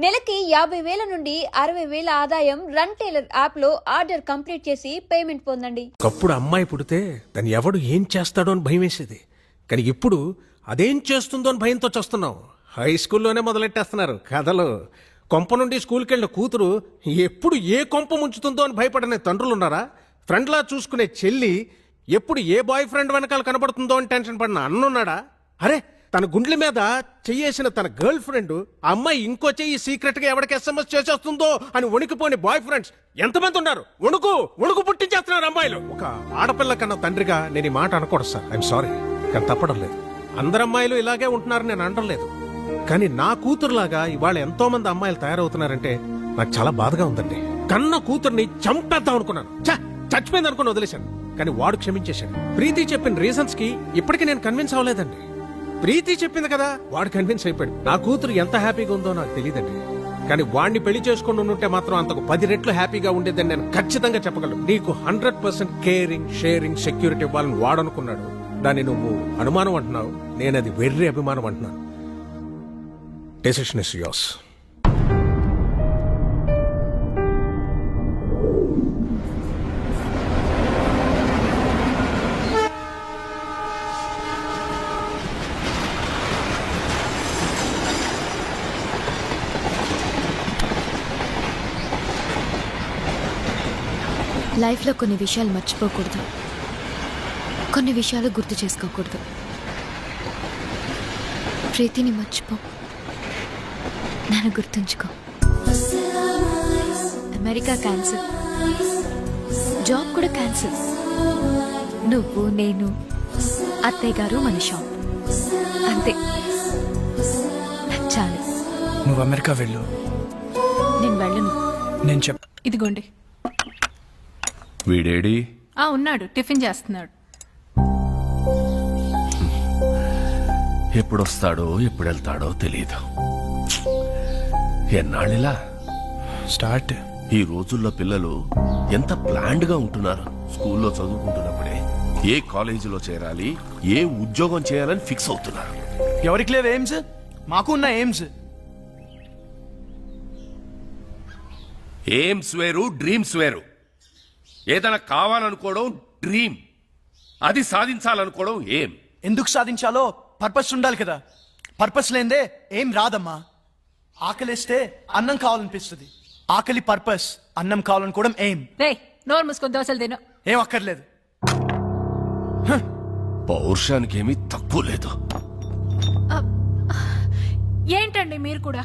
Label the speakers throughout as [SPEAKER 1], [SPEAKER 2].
[SPEAKER 1] నెలకి 50,000 నుండి 60,000 ఆదాయం రన్ టైలర్ యాప్ లో ఆర్డర్ కంప్లీట్ చేసి పేమెంట్ పొందండి.
[SPEAKER 2] ఒకప్పుడు అమ్మాయి పుడితే తను ఎవడు ఏం చేస్తాడో అని భయం వేసేది. కానీ ఇప్పుడు అదేం చేస్తుందో అని భయంతో చేస్తున్నావు. హై స్కూల్లోనే మొదలెట్టేస్తున్నారు కథలు. కొంప నుండి స్కూల్కి వెళ్ళిన కూతురు ఎప్పుడు ఏ కొంప ముంచుతుందో అని భయపడనే తండ్రులున్నారా? ఫ్రెండ్లా చూసుకునే చెల్లి ఎప్పుడు ఏ బాయ్ ఫ్రెండ్ వెనకాల కనబడుతుందో అని టెన్షన్ పడిన అన్నున్నాడా? అరే, తన గుండెల మీద చెయ్యేసిన తన గర్ల్ ఫ్రెండ్ ఆ అమ్మాయి ఇంకో చెయ్యి సీక్రెట్ గా ఎవరికి SMS చేసేస్తుందో అని వణికిపోని బాయ్ ఫ్రెండ్స్ ఎంతమంది ఉన్నారు? వణుకు పుట్టించేస్తున్నారు అమ్మాయిలు. ఒక ఆడపిల్ల కన్నా తండ్రిగా నేను ఈ మాట అనకూడదు సార్. ఐఎమ్ సారీ, కానీ తప్పడం లేదు. అందరు అమ్మాయిలు ఇలాగే ఉంటున్నారని నేను అనడం లేదు. కానీ నా కూతురులాగా ఇవాళ ఎంతో మంది అమ్మాయిలు తయారవుతున్నారంటే నాకు చాలా బాధగా ఉందండి. కన్న కూతుర్ని చంపేద్దాం అనుకున్నాను, చచ్చిపోయింది అనుకుని వదిలేశాను. కానీ వాడు క్షమించేశాడు. ప్రీతి చెప్పిన రీజన్స్ కి ఇప్పటికీ నేను కన్విన్స్ అవ్వలేదండి. ప్రీతి చెప్పింది కదా, వాడు కన్విన్స్ అయిపోయాడు. నా కూతురు ఎంత హ్యాపీగా ఉందో నాకు తెలియదండి. కానీ వాడిని పెళ్లి చేసుకుని ఉంటే మాత్రం అంతకు 10 రెట్లు హ్యాపీగా ఉండేదని నేను ఖచ్చితంగా చెప్పగలను. నీకు 100% కేరింగ్, షేరింగ్, సెక్యూరిటీ ఇవ్వాలని వాడనుకున్నాడు. దాన్ని నువ్వు అనుమానం అంటున్నావు, నేను అది వెర్రి అభిమానం అంటున్నాను. Decision is yours.
[SPEAKER 3] లైఫ్లో కొన్ని విషయాలు మర్చిపోకూడదు, కొన్ని విషయాలు గుర్తు చేసుకోకూడదు. ప్రీతిని మర్చిపో, నన్ను గుర్తుంచుకో. అమెరికా క్యాన్సిల్, జాబ్ కూడా క్యాన్సిల్. నువ్వు, నేను, అత్తయ్య గారు, మన షాప్, అంతే. చాలు.
[SPEAKER 4] నువ్వు అమెరికా వెళ్ళు.
[SPEAKER 3] నేను వెళ్ళను.
[SPEAKER 4] నేను
[SPEAKER 5] ఇదిగోండి.
[SPEAKER 6] వీడేడి?
[SPEAKER 5] ఉన్నాడు, టిఫిన్ చేస్తున్నాడు.
[SPEAKER 6] ఎప్పుడొస్తాడో ఎప్పుడు వెళ్తాడో తెలియదు. ఎన్నాళ్ళిలా
[SPEAKER 4] స్టార్ట్.
[SPEAKER 6] ఈ రోజుల్లో పిల్లలు ఎంత ప్లాన్డ్ గా ఉంటున్నారు. స్కూల్లో చదువుకుంటున్నప్పుడే ఏ కాలేజీలో చేరాలి, ఏ ఉద్యోగం చేయాలని ఫిక్స్ అవుతున్నారు.
[SPEAKER 4] ఎవరికి లేవు ఎయిమ్స్? మాకు ఉన్న ఎయిమ్స్.
[SPEAKER 6] ఎయిమ్స్ వేరు, డ్రీమ్స్ వేరు. ఏదైనా కావాలనుకోవడం డ్రీమ్, అది సాధించాలనుకోవడం ఏం.
[SPEAKER 4] ఎందుకు సాధించాలో పర్పస్ ఉండాలి కదా. పర్పస్ లేదే ఏం రాదమ్మా. ఆకలిస్తే అన్నం కావాలనిపిస్తుంది. ఆకలి పర్పస్, అన్నం కావాలనుకోవడం ఏం.
[SPEAKER 5] నోరు మూసుకొని దోశలు తిను.
[SPEAKER 4] ఏం అక్కర్లేదు.
[SPEAKER 6] పౌరుషానికి ఏమీ తక్కువ లేదు.
[SPEAKER 5] ఏంటండి మీరు కూడా?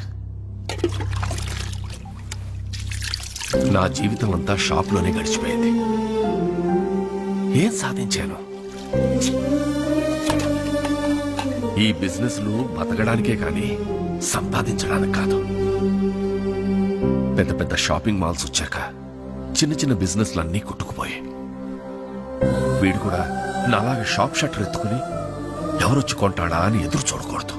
[SPEAKER 6] నా జీవితం అంతా షాప్ లోనే గడిచిపోయింది. ఏం సాధించాను? ఈ బిజినెస్ లు బతకడానికే కానీ సంపాదించడానికి కాదు. పెద్ద పెద్ద షాపింగ్ మాల్స్ వచ్చాక చిన్న చిన్న బిజినెస్లు అన్నీ కొట్టుకుపోయాయి. వీడు కూడా నాలాగా షాప్ షట్టర్ ఎత్తుకుని ఎవరొచ్చి కొంటాడా అని ఎదురు చూడకూడదు.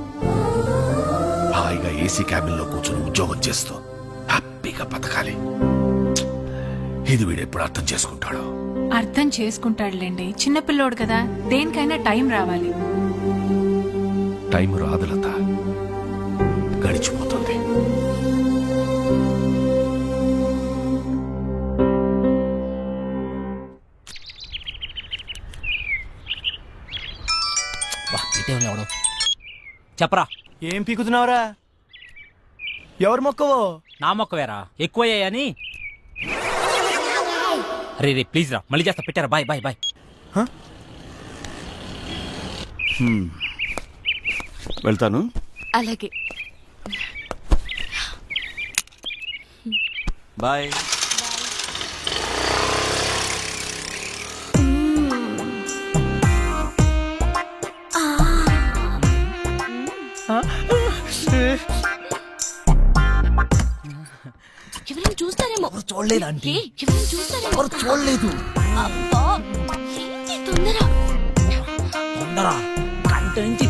[SPEAKER 6] హాయిగా ఏసీ క్యాబిన్ లో కూర్చొని ఉద్యోగం చేస్తూ హ్యాపీగా బతకాలి. ఇది వీడెప్పుడు అర్థం చేసుకుంటాడు?
[SPEAKER 5] అర్థం చేసుకుంటాడులేండి, చిన్నపిల్లోడు కదా. దేనికైనా టైం రావాలి.
[SPEAKER 6] టైం రాదు లత, గడిచిపోతుంది.
[SPEAKER 7] చెప్పరా,
[SPEAKER 4] ఏం పీకుతున్నావురా? ఎవరు మొక్కవో?
[SPEAKER 7] నా మొక్కవేరా, ఎక్కువయ్యాయని. రే ప్లీజ్ రా, మళ్ళీ చేస్తా. పెట్టారా? Bye bye bye.
[SPEAKER 6] వెళ్తాను.
[SPEAKER 3] అలాగే,
[SPEAKER 6] బాయ్.
[SPEAKER 3] ఎవరైనా చూస్తారేమో.
[SPEAKER 4] చూడలేదు ఆంటీ,
[SPEAKER 3] ఎవరైనా చూస్తారేమో.
[SPEAKER 4] ఎవరు చూడలేదు.
[SPEAKER 3] అబ్బా, ఏంటి తొందర?
[SPEAKER 7] గంట నుంచి.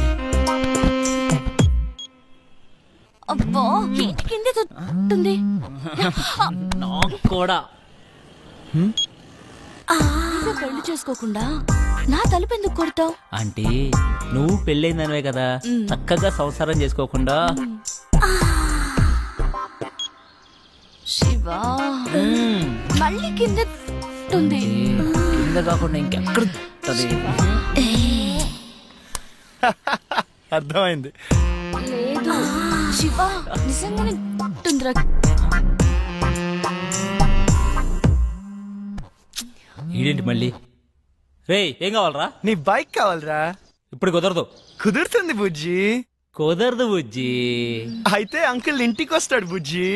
[SPEAKER 3] అబ్బా, ఏంటి కింద తొట్టుంది?
[SPEAKER 7] నాకు కూడా.
[SPEAKER 3] పెళ్లి చేసుకోకుండా నా తలుపు ఎందుకు కొడతావు?
[SPEAKER 7] అంటే నువ్వు పెళ్ళైందనివే కదా, చక్కగా సంసారం చేసుకోకుండా
[SPEAKER 3] శివా మళ్ళీ కింద ఉంది.
[SPEAKER 7] కింద కాకుండా ఇంకెక్కడ ఉంటది?
[SPEAKER 4] అర్థమైంది.
[SPEAKER 3] లేదు శివా నిజంగానే ఉంటుందిరా.
[SPEAKER 7] ఈడేంటి మళ్ళీ? రేయ్ ఏం కావాలరా?
[SPEAKER 4] నీ బైక్ కావాలరా?
[SPEAKER 7] ఇప్పుడు కుదరదు.
[SPEAKER 4] కుదురుతుంది బుజ్జి.
[SPEAKER 7] కుదరదు బుజ్జి.
[SPEAKER 4] అయితే అంకుల్ ఇంటికి వస్తాడు బుజ్జి.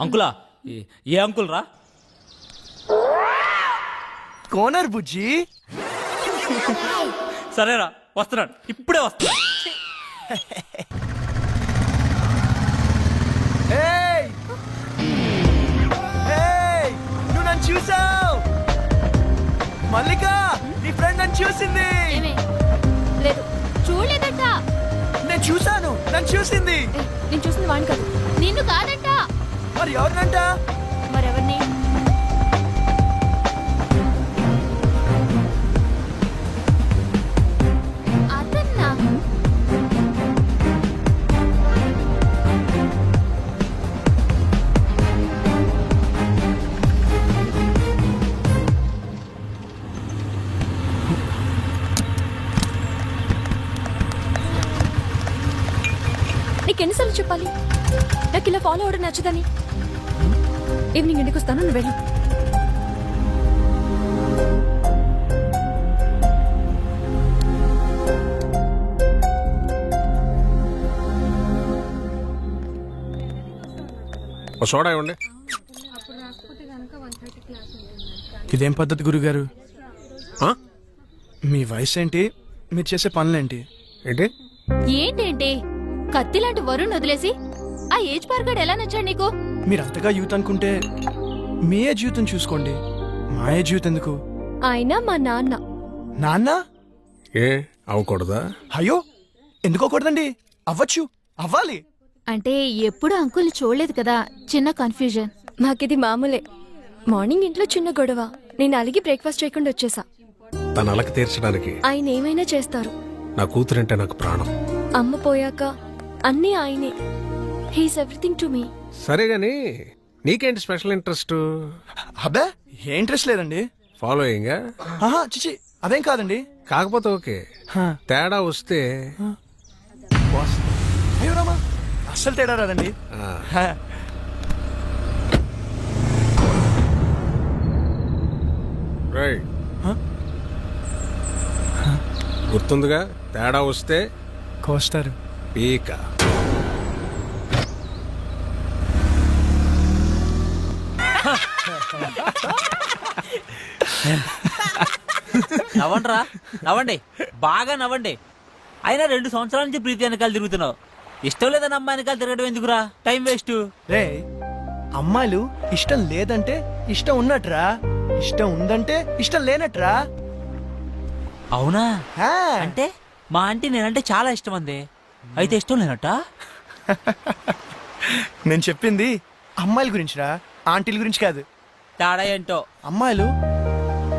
[SPEAKER 7] అంకులా? ఏ అంకుల్ రా?
[SPEAKER 4] కోనర్ బుజ్జి.
[SPEAKER 7] సరేరా వస్తున్నాడు, ఇప్పుడే వస్తున్నాడు.
[SPEAKER 4] ఏయ్! ఏయ్! నువ్వు నన్ను చూసావు. మల్లిక నీ ఫ్రెండ్ నన్ను చూసింది.
[SPEAKER 3] లేదు చూడలేదట.
[SPEAKER 4] నేను చూసాను, నన్ను చూసింది.
[SPEAKER 3] నేను చూసింది వాడిని కాదు, నిన్ను కాదట.
[SPEAKER 4] మరి ఎవరినంట?
[SPEAKER 3] మరెవరిని? అతన్నా? నీకెన్నిసార్లు చెప్పాలి నాకు ఇలా ఫాలో అవడం నచ్చదని? ఈవినింగ్ ఇంటికి వస్తాను, నువ్వు వెళ్ళు.
[SPEAKER 2] సోడా ఇవ్వండి.
[SPEAKER 4] ఇదేం పద్ధతి గురుగారు?
[SPEAKER 2] ఆ?
[SPEAKER 4] మీ వయసు ఏంటి, మీరు చేసే పనులేంటి?
[SPEAKER 2] ఏంటి
[SPEAKER 3] ఏంటేంటి కత్తి లాంటి వరుణ్ వదిలేసి ఆ ఏజ్ పార్గాడు ఎలా నచ్చాడు నీకు?
[SPEAKER 4] మీరు అంతగా యూత్ అనుకుంటే మీ ఏ జీవితం చూసుకోండి, మా ఏ జీవితం ఎందుకు?
[SPEAKER 3] ఆయన మా నాన్న.
[SPEAKER 4] నాన్న?
[SPEAKER 2] ఏ అవ్వకూడదా?
[SPEAKER 4] అయ్యో ఎందుకోకూడదండి, అవ్వచ్చు, అవ్వాలి.
[SPEAKER 3] అంటే ఎప్పుడు అంకుల్ని చూడలేదు కదా, చిన్న కన్ఫ్యూజన్. మాకిది మామూలే. మార్నింగ్ ఇంట్లో చిన్న గొడవ, నేను అలిగి బ్రేక్ఫాస్ట్ చేయకుండా వచ్చేసా.
[SPEAKER 2] తన అలక తీర్చడానికి
[SPEAKER 3] ఆయన ఏమైనా చేస్తారు.
[SPEAKER 2] నా కూతురంటే నాకు ప్రాణం.
[SPEAKER 3] అమ్మ పోయాక అన్నీ ఆయనే. He's everything to me.
[SPEAKER 2] సరే గాని నీకేంటి స్పెషల్ ఇంట్రెస్ట్?
[SPEAKER 4] అబ్బే ఏ ఇంట్రెస్ట్ లేదండి.
[SPEAKER 2] ఫాలోయింగ్?
[SPEAKER 4] ఆహా చిచి అదేం కాదండి.
[SPEAKER 2] కాకపోతే ఓకే, తేడా వస్తే
[SPEAKER 4] అయ్యో రామా, అస్సలు తేడా రాదండి.
[SPEAKER 2] రైట్. గుర్తుందిగా, తేడా వస్తే
[SPEAKER 4] కోస్తారు.
[SPEAKER 2] పీక.
[SPEAKER 7] నవ్వండిరా, నవ్వండి, బాగా నవ్వండి. అయినా 2 సంవత్సరాల నుంచి ప్రీతి వెనకాల తిరుగుతున్నావు. ఇష్టం లేదని అమ్మాయి వెనకాల తిరగడం ఎందుకురా? Time waste.
[SPEAKER 4] రే అమ్మాయిలు ఇష్టం లేదంటే ఇష్టం ఉన్నట్రా, ఇష్టం ఉందంటే ఇష్టం లేనట్రా.
[SPEAKER 7] అవునా?
[SPEAKER 4] హా.
[SPEAKER 7] అంటే మా ఆంటీ నేనంటే చాలా ఇష్టం అంది, అయితే ఇష్టం లేనట్ట?
[SPEAKER 4] నేను చెప్పింది అమ్మాయిల గురించిరా, ఆంటీల గురించి కాదు.
[SPEAKER 7] తేడా ఏంటో.
[SPEAKER 4] అమ్మాయిలు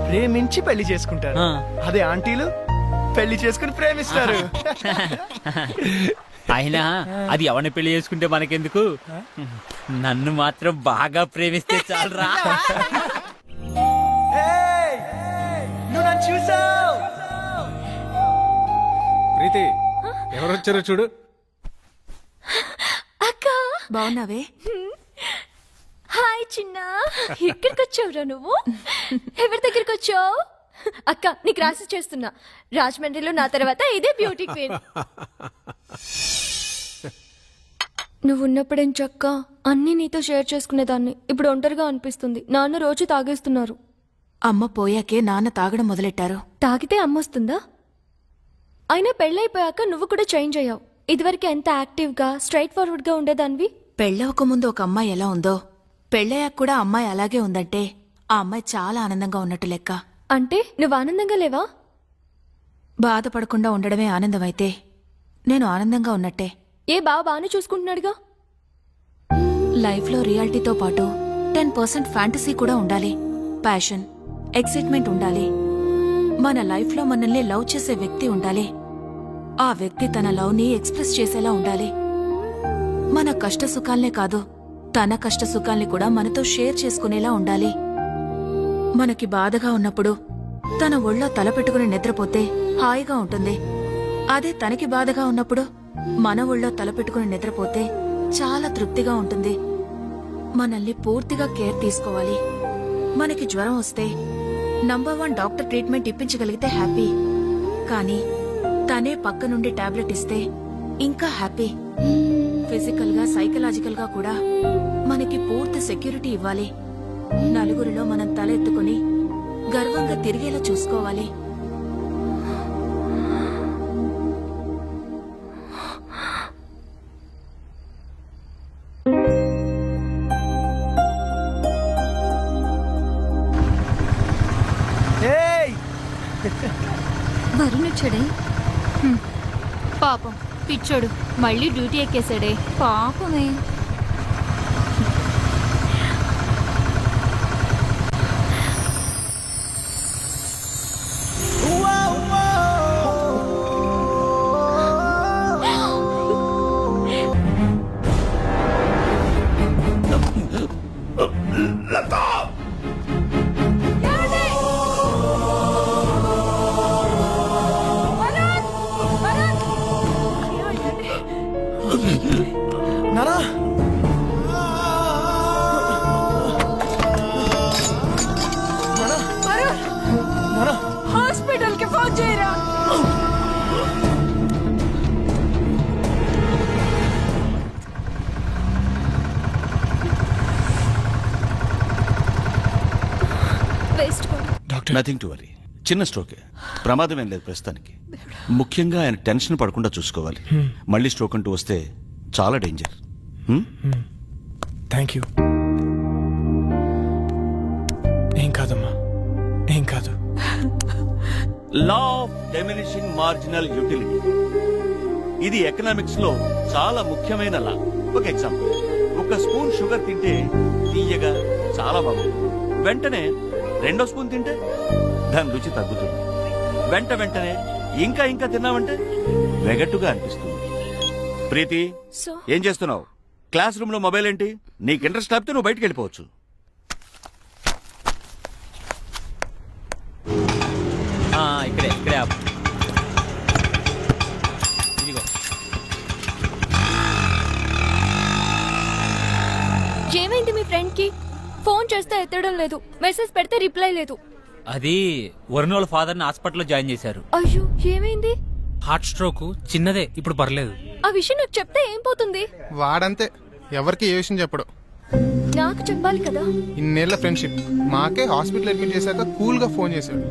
[SPEAKER 4] ప్రేమించి పెళ్లి చేసుకుంటారు,
[SPEAKER 7] ఆ.
[SPEAKER 4] అదే ఆంటీలు పెళ్లి చేసుకుని ప్రేమిస్తారు.
[SPEAKER 7] అయినా అది ఎవరిని పెళ్లి చేసుకుంటే మనకెందుకు, నన్ను మాత్రం బాగా ప్రేమిస్తే చాలరా.
[SPEAKER 4] ఏయ్! నువ్వు నన్ను చూసావు.
[SPEAKER 2] ప్రీతి ఎవరొచ్చారో చూడు.
[SPEAKER 3] అక్క బాగున్నావే? హాయ్ చిన్న, ఎక్కడికి వచ్చావురా నువ్వు? ఎవరి దగ్గరికి వచ్చావు? అక్క నీకు రాసి చేస్తున్నా, రాజమండ్రిలో నా తర్వాత ఇదే బ్యూటీ క్వీన్. నువ్వు ఉన్నప్పుడేం చక్క అన్నీ నీతో షేర్ చేసుకునేదాన్ని. ఇప్పుడు ఒంటరిగా అనిపిస్తుంది. నాన్న రోజు తాగేస్తున్నారు.
[SPEAKER 8] అమ్మ పోయాకే నాన్న తాగడం మొదలెట్టారు.
[SPEAKER 3] తాగితే అమ్మొస్తుందా? అయినా పెళ్ళైపోయాక నువ్వు కూడా చేంజ్ అయ్యావు. ఇదివరకు ఎంత యాక్టివ్గా స్ట్రైట్ ఫార్వర్డ్గా ఉండేదానివి.
[SPEAKER 8] పెళ్ళవక ముందు ఒక అమ్మాయి ఎలా ఉందో, పెళ్ళయ్యాక కూడా అమ్మాయి అలాగే ఉందంటే ఆ అమ్మాయి చాలా ఆనందంగా ఉన్నట్టు లెక్క.
[SPEAKER 3] అంటే నువ్వు ఆనందంగా లేవా?
[SPEAKER 8] బాధపడకుండా ఉండడమే ఆనందమైతే నేను ఆనందంగా ఉన్నట్టే.
[SPEAKER 3] ఏ బాగానే చూసుకుంటున్నాడుగా.
[SPEAKER 8] లైఫ్లో రియాలిటీతో పాటు 10% ఫ్యాంటసీ కూడా ఉండాలి. ప్యాషన్, ఎక్సైట్మెంట్ ఉండాలి. మన లైఫ్లో మనల్ని లవ్ చేసే వ్యక్తి ఉండాలి. ఆ వ్యక్తి తన లవ్ని ఎక్స్ప్రెస్ చేసేలా ఉండాలి. మన కష్ట సుఖాలనే కాదు, తన కష్ట సుఖాల్ని కూడా మనతో షేర్ చేసుకునేలా ఉండాలి. మనకి బాధగా ఉన్నప్పుడు తన ఒళ్ళో తలపెట్టుకుని నిద్రపోతే హాయిగా ఉంటుంది. అదే తనకి బాధగా ఉన్నప్పుడు మన ఒళ్ళో తలపెట్టుకుని నిద్రపోతే చాలా తృప్తిగా ఉంటుంది. మనల్ని పూర్తిగా కేర్ తీసుకోవాలి. మనకి జ్వరం వస్తే నంబర్ 1 డాక్టర్ ట్రీట్మెంట్ ఇప్పించగలిగితే హ్యాపీ. కానీ తనే పక్క నుండి టాబ్లెట్ ఇస్తే ఇంకా హ్యాపీ. ఫిజికల్ గా సైకలాజికల్ గా కూడా మనకి పూర్తి సెక్యూరిటీ ఇవ్వాలి. నలుగురిలో మనం తల ఎత్తుకుని గర్వంగా తిరిగేలా చూసుకోవాలి.
[SPEAKER 3] వరుణ్ వచ్చాడే. పాపం పిచ్చోడు మళ్ళీ డ్యూటీ ఎక్కేశాడే. పాపమే.
[SPEAKER 5] హాస్పిటల్ కి ఫోన్ చేయరా.
[SPEAKER 9] Nothing to worry. చిన్న స్ట్రోకే, ప్రమాదం ఏం లేదు ప్రస్తుతానికి. ముఖ్యంగా ఆయన టెన్షన్ పడకుండా చూసుకోవాలి. మళ్ళీ స్ట్రోక్ అంటూ వస్తే చాలా డేంజర్.
[SPEAKER 4] Thank you. ఏం కాదమ్మా, ఏం కాదు.
[SPEAKER 9] Law of diminishing marginal utility, ఇది ఎకనామిక్స్ లో చాలా ముఖ్యమైన లా. ఒక ఎగ్జాంపుల్, ఒక స్పూన్ షుగర్ తింటే తీయగా చాలా బాగుంటుంది. వెంటనే 2వ స్పూన్ తింటే దాని రుచి తగ్గుతుంది. వెంటనే ఇంకా ఇంకా తిన్నావంటే వెగట్టుగా అనిపిస్తుంది. ప్రీతి, ఏం చేస్తున్నావు? క్లాస్ రూమ్ లో మొబైల్ ఏంటి? నీకు ఇంట్రెస్ట్ లేకపోతే నువ్వు బయటికి వెళ్ళిపోవచ్చు.
[SPEAKER 7] ఇక్కడే ఇక్కడే ఆపు. ఇదిగో.
[SPEAKER 3] ఏమైంది మీ ఫ్రెండ్ కి? ఫోన్ చేస్తే ఎత్తడం లేదు, మెసేజ్ పెడితే రిప్లై లేదు.
[SPEAKER 7] అది వరుణ్ వాళ్ళ ఫాదర్ ని హాస్పిటల్లో జాయిన్ చేశారు.
[SPEAKER 3] అయ్యో, ఏమైంది?
[SPEAKER 10] హార్ట్ స్ట్రోక్, చిన్నదే, ఇప్పుడు పర్లేదు.
[SPEAKER 3] ఆ విషయం నాకు చెప్తే ఏం పోతుంది?
[SPEAKER 11] వాడంతే, ఎవరికి ఏ విషయం చెప్పడు.
[SPEAKER 3] నాకు చెప్పాలి కదా.
[SPEAKER 11] ఇన్నేళ్ల ఫ్రెండ్షిప్, మాకే హాస్పిటల్ అడ్మిట్ చేశాక కూల్ గా ఫోన్ చేశాడు.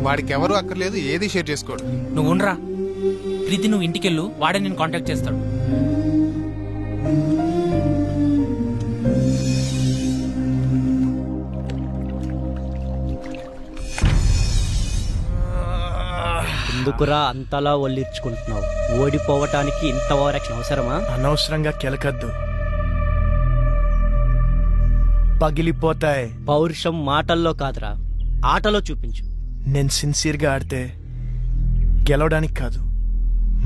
[SPEAKER 11] వాడికి ఎవరు అక్కర్లేదు, ఏది షేర్ చేసుకోడు.
[SPEAKER 10] నువ్వు ఉండరా ప్రీతి, నువ్వు ఇంటికెళ్ళు, వాడే నేను కాంటాక్ట్ చేస్తాడు.
[SPEAKER 12] ఎందుకురా అంతలా ఒళ్ళిర్చుకుంటున్నావు? ఓడిపోవటానికి ఇంత ఓవరాక్షన్ అవసరమా?
[SPEAKER 4] అనవసరంగా కెలకద్దు, పగిలిపోతాయి.
[SPEAKER 12] పౌరుషం మాటల్లో కాదురా, ఆటలో చూపించు.
[SPEAKER 4] నేను సిన్సియర్గా ఆడితే గెలవడానికి కాదు,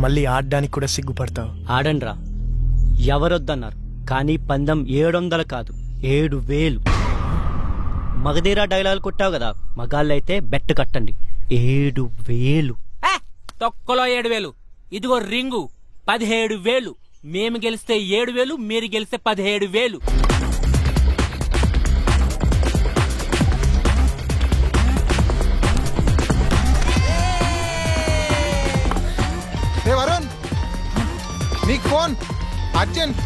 [SPEAKER 4] మళ్ళీ ఆడడానికి కూడా సిగ్గుపడతావు.
[SPEAKER 12] ఆడండ్రా, ఎవరొద్దన్నారు. కానీ పందెం 700 కాదు, 7000. మగధీరా డైలాగ్ కొట్టావు కదా, మగాళ్ళైతే బెట్ కట్టండి. 7000.
[SPEAKER 10] తొక్కలో 7000. ఇదిగో రింగు 17,000. మేము గెలిస్తే 7,000, మీరు గెలిస్తే 17,000.
[SPEAKER 11] వరుణ్, నీకు ఫోన్ అర్జెంట్.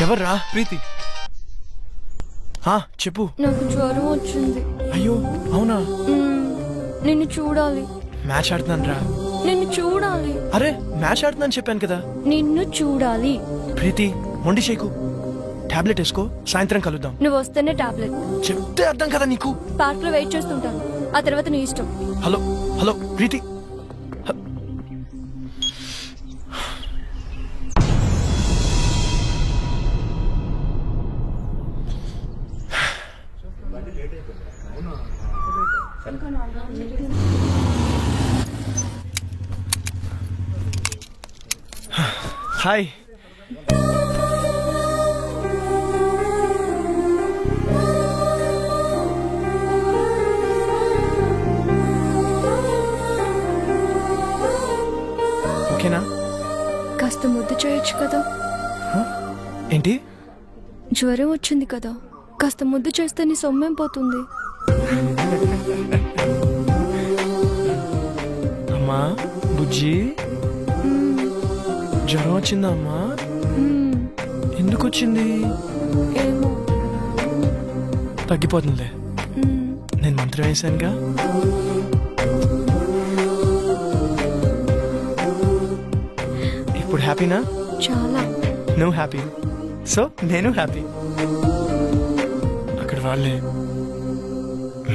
[SPEAKER 4] ఎవర్రా? ప్రీతి. చెప్పు.
[SPEAKER 3] నాకు జ్వరం వచ్చింది.
[SPEAKER 4] అయ్యో, అవునా?
[SPEAKER 3] నిన్ను చూడాలి.
[SPEAKER 4] మ్యాచ్ ఆడుతున్నాను రా.
[SPEAKER 3] నిన్ను చూడాలి.
[SPEAKER 4] అరే, మ్యాచ్ ఆడుతున్నాను చెప్పాను కదా.
[SPEAKER 3] నిన్ను చూడాలి.
[SPEAKER 4] ప్రీతి, మొండి షేకు. టాబ్లెట్ వేసుకో, సాయంత్రం కలుద్దాం.
[SPEAKER 3] నువ్వు వస్తేనే టాబ్లెట్.
[SPEAKER 4] చెప్తే అర్థం కదా నీకు.
[SPEAKER 3] పార్క్ లో వెయిట్ చేస్తుంటాను, ఆ తర్వాత నీ ఇష్టం.
[SPEAKER 4] హలో హలో ప్రీతి. హాయ్. ఓకేనా?
[SPEAKER 3] కాస్త ముద్దు చేయొచ్చు కదా.
[SPEAKER 4] ఏంటి?
[SPEAKER 3] జ్వరం వచ్చింది కదా, కాస్త ముద్దు చేస్తే నీ సొమ్మేం పోతుంది.
[SPEAKER 4] అమ్మా బుజ్జి, జ్వరం వచ్చిందా అమ్మా? ఎందుకు వచ్చింది?
[SPEAKER 3] ఏమో.
[SPEAKER 4] తగ్గిపోతుందిలే, నేను మంత్రం వేశానుగా. ఇప్పుడు హ్యాపీనా?
[SPEAKER 3] చాలా.
[SPEAKER 4] నువ్వు హ్యాపీ, సో నేను హ్యాపీ. అక్కడ వాళ్ళే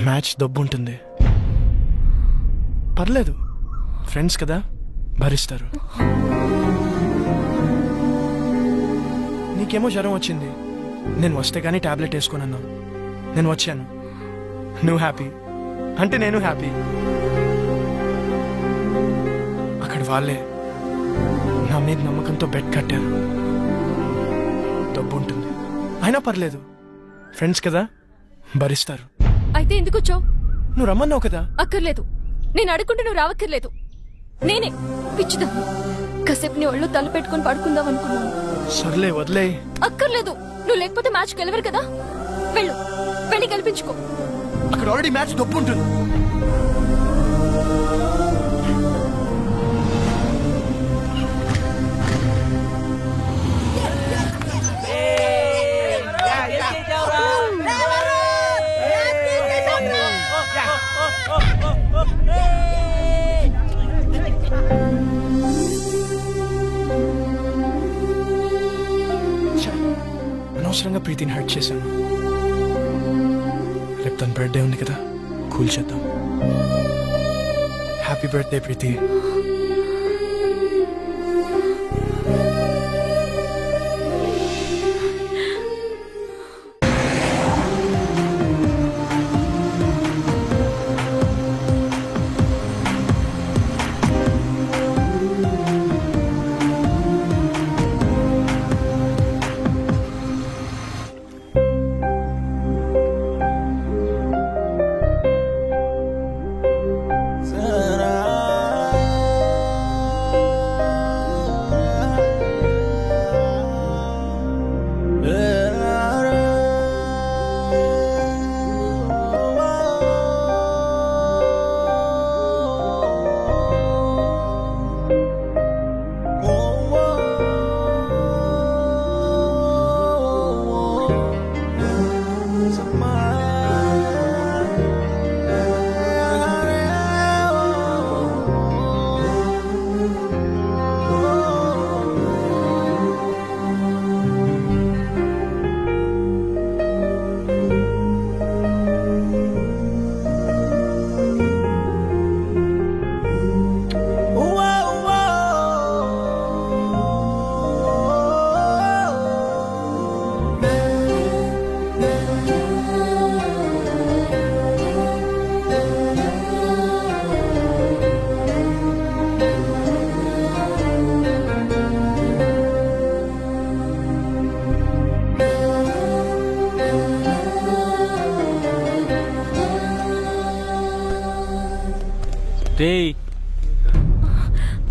[SPEAKER 4] మ్యాచ్ దొబ్బు ఉంటుంది, పర్లేదు, ఫ్రెండ్స్ కదా, భరిస్తారు. నీకేమో జ్వరం వచ్చింది, నేను వస్తే కానీ టాబ్లెట్ వేసుకున్నాను, నేను వచ్చాను, నువ్వు హ్యాపీ అంటే నేను హ్యాపీ. అక్కడ వాళ్ళే నా మీద నమ్మకంతో బెడ్ కట్టారు. డబ్బు ఉంటుంది అయినా పర్లేదు, ఫ్రెండ్స్ కదా, భరిస్తారు.
[SPEAKER 3] అయితే ఎందుకు వచ్చావు?
[SPEAKER 4] నువ్వు రమ్మన్నావు కదా.
[SPEAKER 3] అక్కర్లేదు, నేను అడుగుంటే నువ్వు రావక్కర్లేదు. నేనే పిచ్చిదా కాసేపు నీ ఒళ్ళు తల పెట్టుకుని పడుకుందాం అనుకున్నాను.
[SPEAKER 4] సర్లే వదిలే.
[SPEAKER 3] అక్కర్లేదు, నువ్వు లేకపోతే మ్యాచ్ గెలవరు కదా. వెళ్ళు, వెళ్ళి గెలిపించుకో.
[SPEAKER 4] అక్కడ ఆల్రెడీ మ్యాచ్ డబ్బు ఉంటుంది. అనవసరంగా ప్రీతిని హర్ట్ చేశాను. రేపు తన బర్త్డే ఉంది కదా, కూల్ చేద్దాం. హ్యాపీ బర్త్డే ప్రీతి.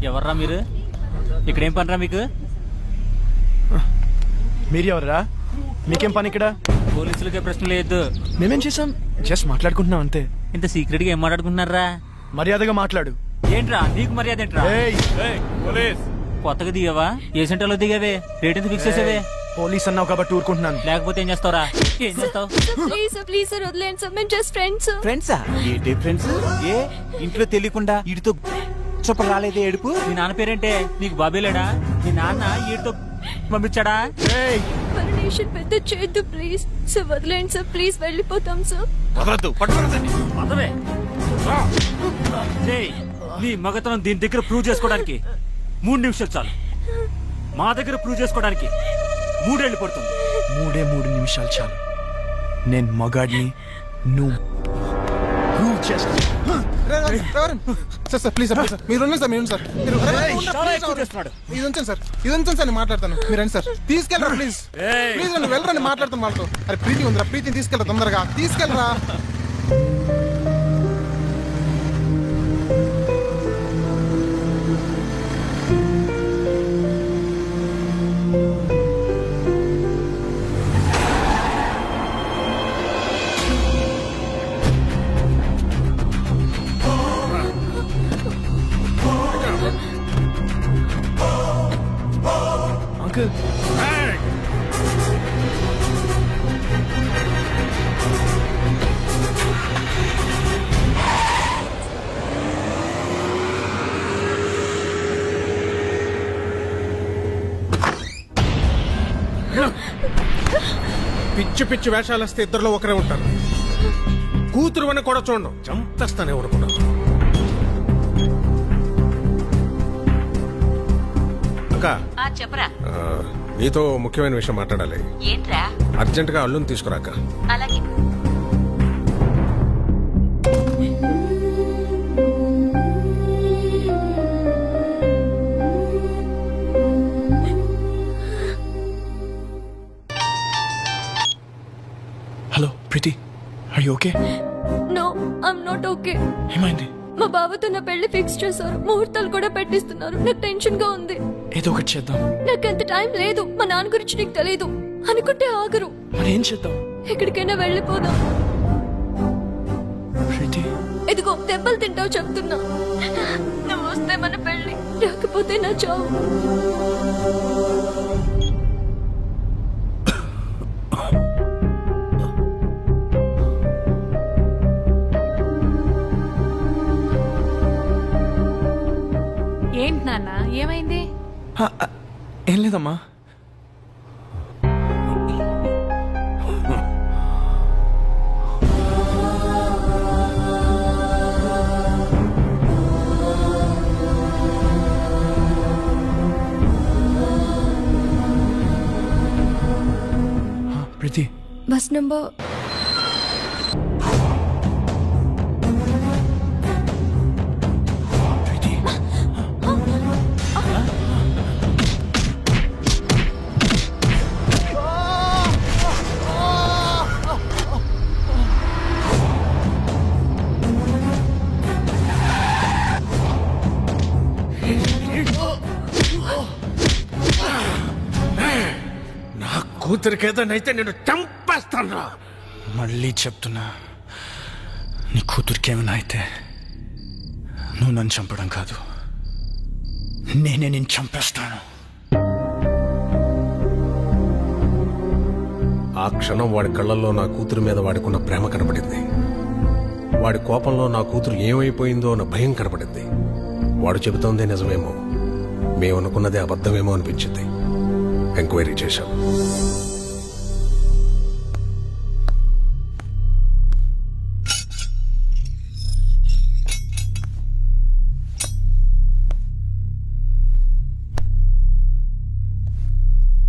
[SPEAKER 7] ఎవర్రా మీరు? ఇక్కడేం పనిరా మీకు?
[SPEAKER 4] మీరు ఎవర్రా? మీకేం పని ఇక్కడ?
[SPEAKER 7] పోలీసులకే ప్రశ్న లేదు.
[SPEAKER 4] మేమేం చేసాం? జస్ట్ మాట్లాడుకుంటున్నాం అంతే.
[SPEAKER 7] ఇంత సీక్రెట్ గా ఏం మాట్లాడుకుంటున్నారా?
[SPEAKER 4] మర్యాదగా మాట్లాడు.
[SPEAKER 7] ఏంట్రా నీకు మర్యాద ఏంట్రా? కొత్తగా దిగావా? ఏ సెంటర్లో దిగావే? రేట్ ఎంత ఫిక్స్ చేసావే?
[SPEAKER 4] పోలీస్ అన్నావు కాబట్టి ఊరుకుంటున్నాను.
[SPEAKER 7] లేకపోతే ఏం చేస్తావురా? ఏం చేస్తావు?
[SPEAKER 3] ప్లీజ్ ప్లీజ్ సార్ వదిలేండి సార్, మేము జస్ట్ ఫ్రెండ్స్.
[SPEAKER 13] ఫ్రెండ్సా? ఏంటి ఫ్రెండ్స్? ఏ ఇంట్లో తెలియకుండా వీడితో చొప్ప రాలేదే ఏడుపు?
[SPEAKER 7] మీ నాన్న పేరేంటే? నీకు బాబేలేడా? మీ నాన్న వీడితో పంపించాడా?
[SPEAKER 3] పర్మిషన్ పెద్ద చేయొద్దు ప్లీజ్ సార్, వదిలేండి సార్ ప్లీజ్, వెళ్ళిపోతాం సార్.
[SPEAKER 6] వదలద్దు, పట్టుకోదండి.
[SPEAKER 7] వదలవే. నీ మగతనం దీని దగ్గర ప్రూవ్ చేసుకోవడానికి 3 నిమిషాలు చాలు. మా దగ్గర ప్రూవ్ చేసుకోవడానికి 3 ఏళ్ళు పడుతుంది.
[SPEAKER 4] 3 నిమిషాలు చాలు. నేను మగాడిని, నువ్వు ప్రూవ్ చేస్తాను.
[SPEAKER 11] సార్ ప్లీజ్ సార్ మీరు ఉండండి సార్ మీరు సార్ మీరు ఇది ఉంచండి సార్ ఇది ఉంచండి సార్ నేను మాట్లాడతాను మీరు రండి సార్ తీసుకెళ్ళరా ప్లీజ్ ప్లీజ్ నువ్వు వెళ్ళరండి మాట్లాడతాను వాళ్ళతో. అరే ప్రీతి ఉందిరా ప్రీతిని తీసుకెళ్ళరా తొందరగా తీసుకెళ్ళరా.
[SPEAKER 4] అంకుల్
[SPEAKER 2] పిచ్చి పిచ్చి వేషాలు వస్తే ఇద్దరులో ఒకరే ఉంటారు. కూతురు అని కూడా చూడండి చంపేస్తానే అనుకున్నాను. అక్క
[SPEAKER 14] చెప్పరా.
[SPEAKER 2] నీతో ముఖ్యమైన విషయం మాట్లాడాలి.
[SPEAKER 14] ఏంట్రా?
[SPEAKER 2] అర్జెంట్ గా అల్లుని తీసుకురాక.
[SPEAKER 14] అలాగే.
[SPEAKER 4] Hello Preeti are you okay?
[SPEAKER 3] No I'm not okay.
[SPEAKER 4] ఏమైంది?
[SPEAKER 3] మా బావతో నా పెళ్లి ఫిక్స్ చేశారు, ముహూర్తాలు కూడా పెట్టిస్తున్నారు. నాకు టెన్షన్ గా ఉంది.
[SPEAKER 4] ఏదో ఒకటి చేద్దాం.
[SPEAKER 3] నాకు అంత టైం లేదు. మా నాన్న గురించి నీకు తెలియదు అనుకుంటే ఆగరు.
[SPEAKER 4] మరి ఏం చేద్దాం?
[SPEAKER 3] ఎక్కడికైనా వెళ్ళిపోదాం.
[SPEAKER 4] ప్రీతి
[SPEAKER 3] ఇదిగో దెబ్బలు తింటావు చెప్తున్నా. నువ్వు వస్తే మన పెళ్లి, రాకపోతే నా చావు.
[SPEAKER 5] ఏంటి నాన్న ఏమైంది?
[SPEAKER 4] ఏం లేదమ్మా. ప్రీతి
[SPEAKER 3] బస్ నంబర్
[SPEAKER 2] కూతురికేదనైతే నేను చంపేస్తాను.
[SPEAKER 4] మళ్ళీ చెప్తున్నా, నీ కూతురికి ఏమైనా అయితే నువ్వు నన్ను చంపడం కాదు, నేనే నేను చంపేస్తాను.
[SPEAKER 2] ఆ క్షణం వాడి కళ్ళల్లో నా కూతురు మీద వాడికున్న ప్రేమ కనబడింది. వాడి కోపంలో నా కూతురు ఏమైపోయిందో అన్న భయం కనబడింది. వాడు చెబుతోందే నిజమేమో, మేమనుకున్నదే అబద్ధమేమో అనిపించింది. ఎంక్వైరీ చేశాం.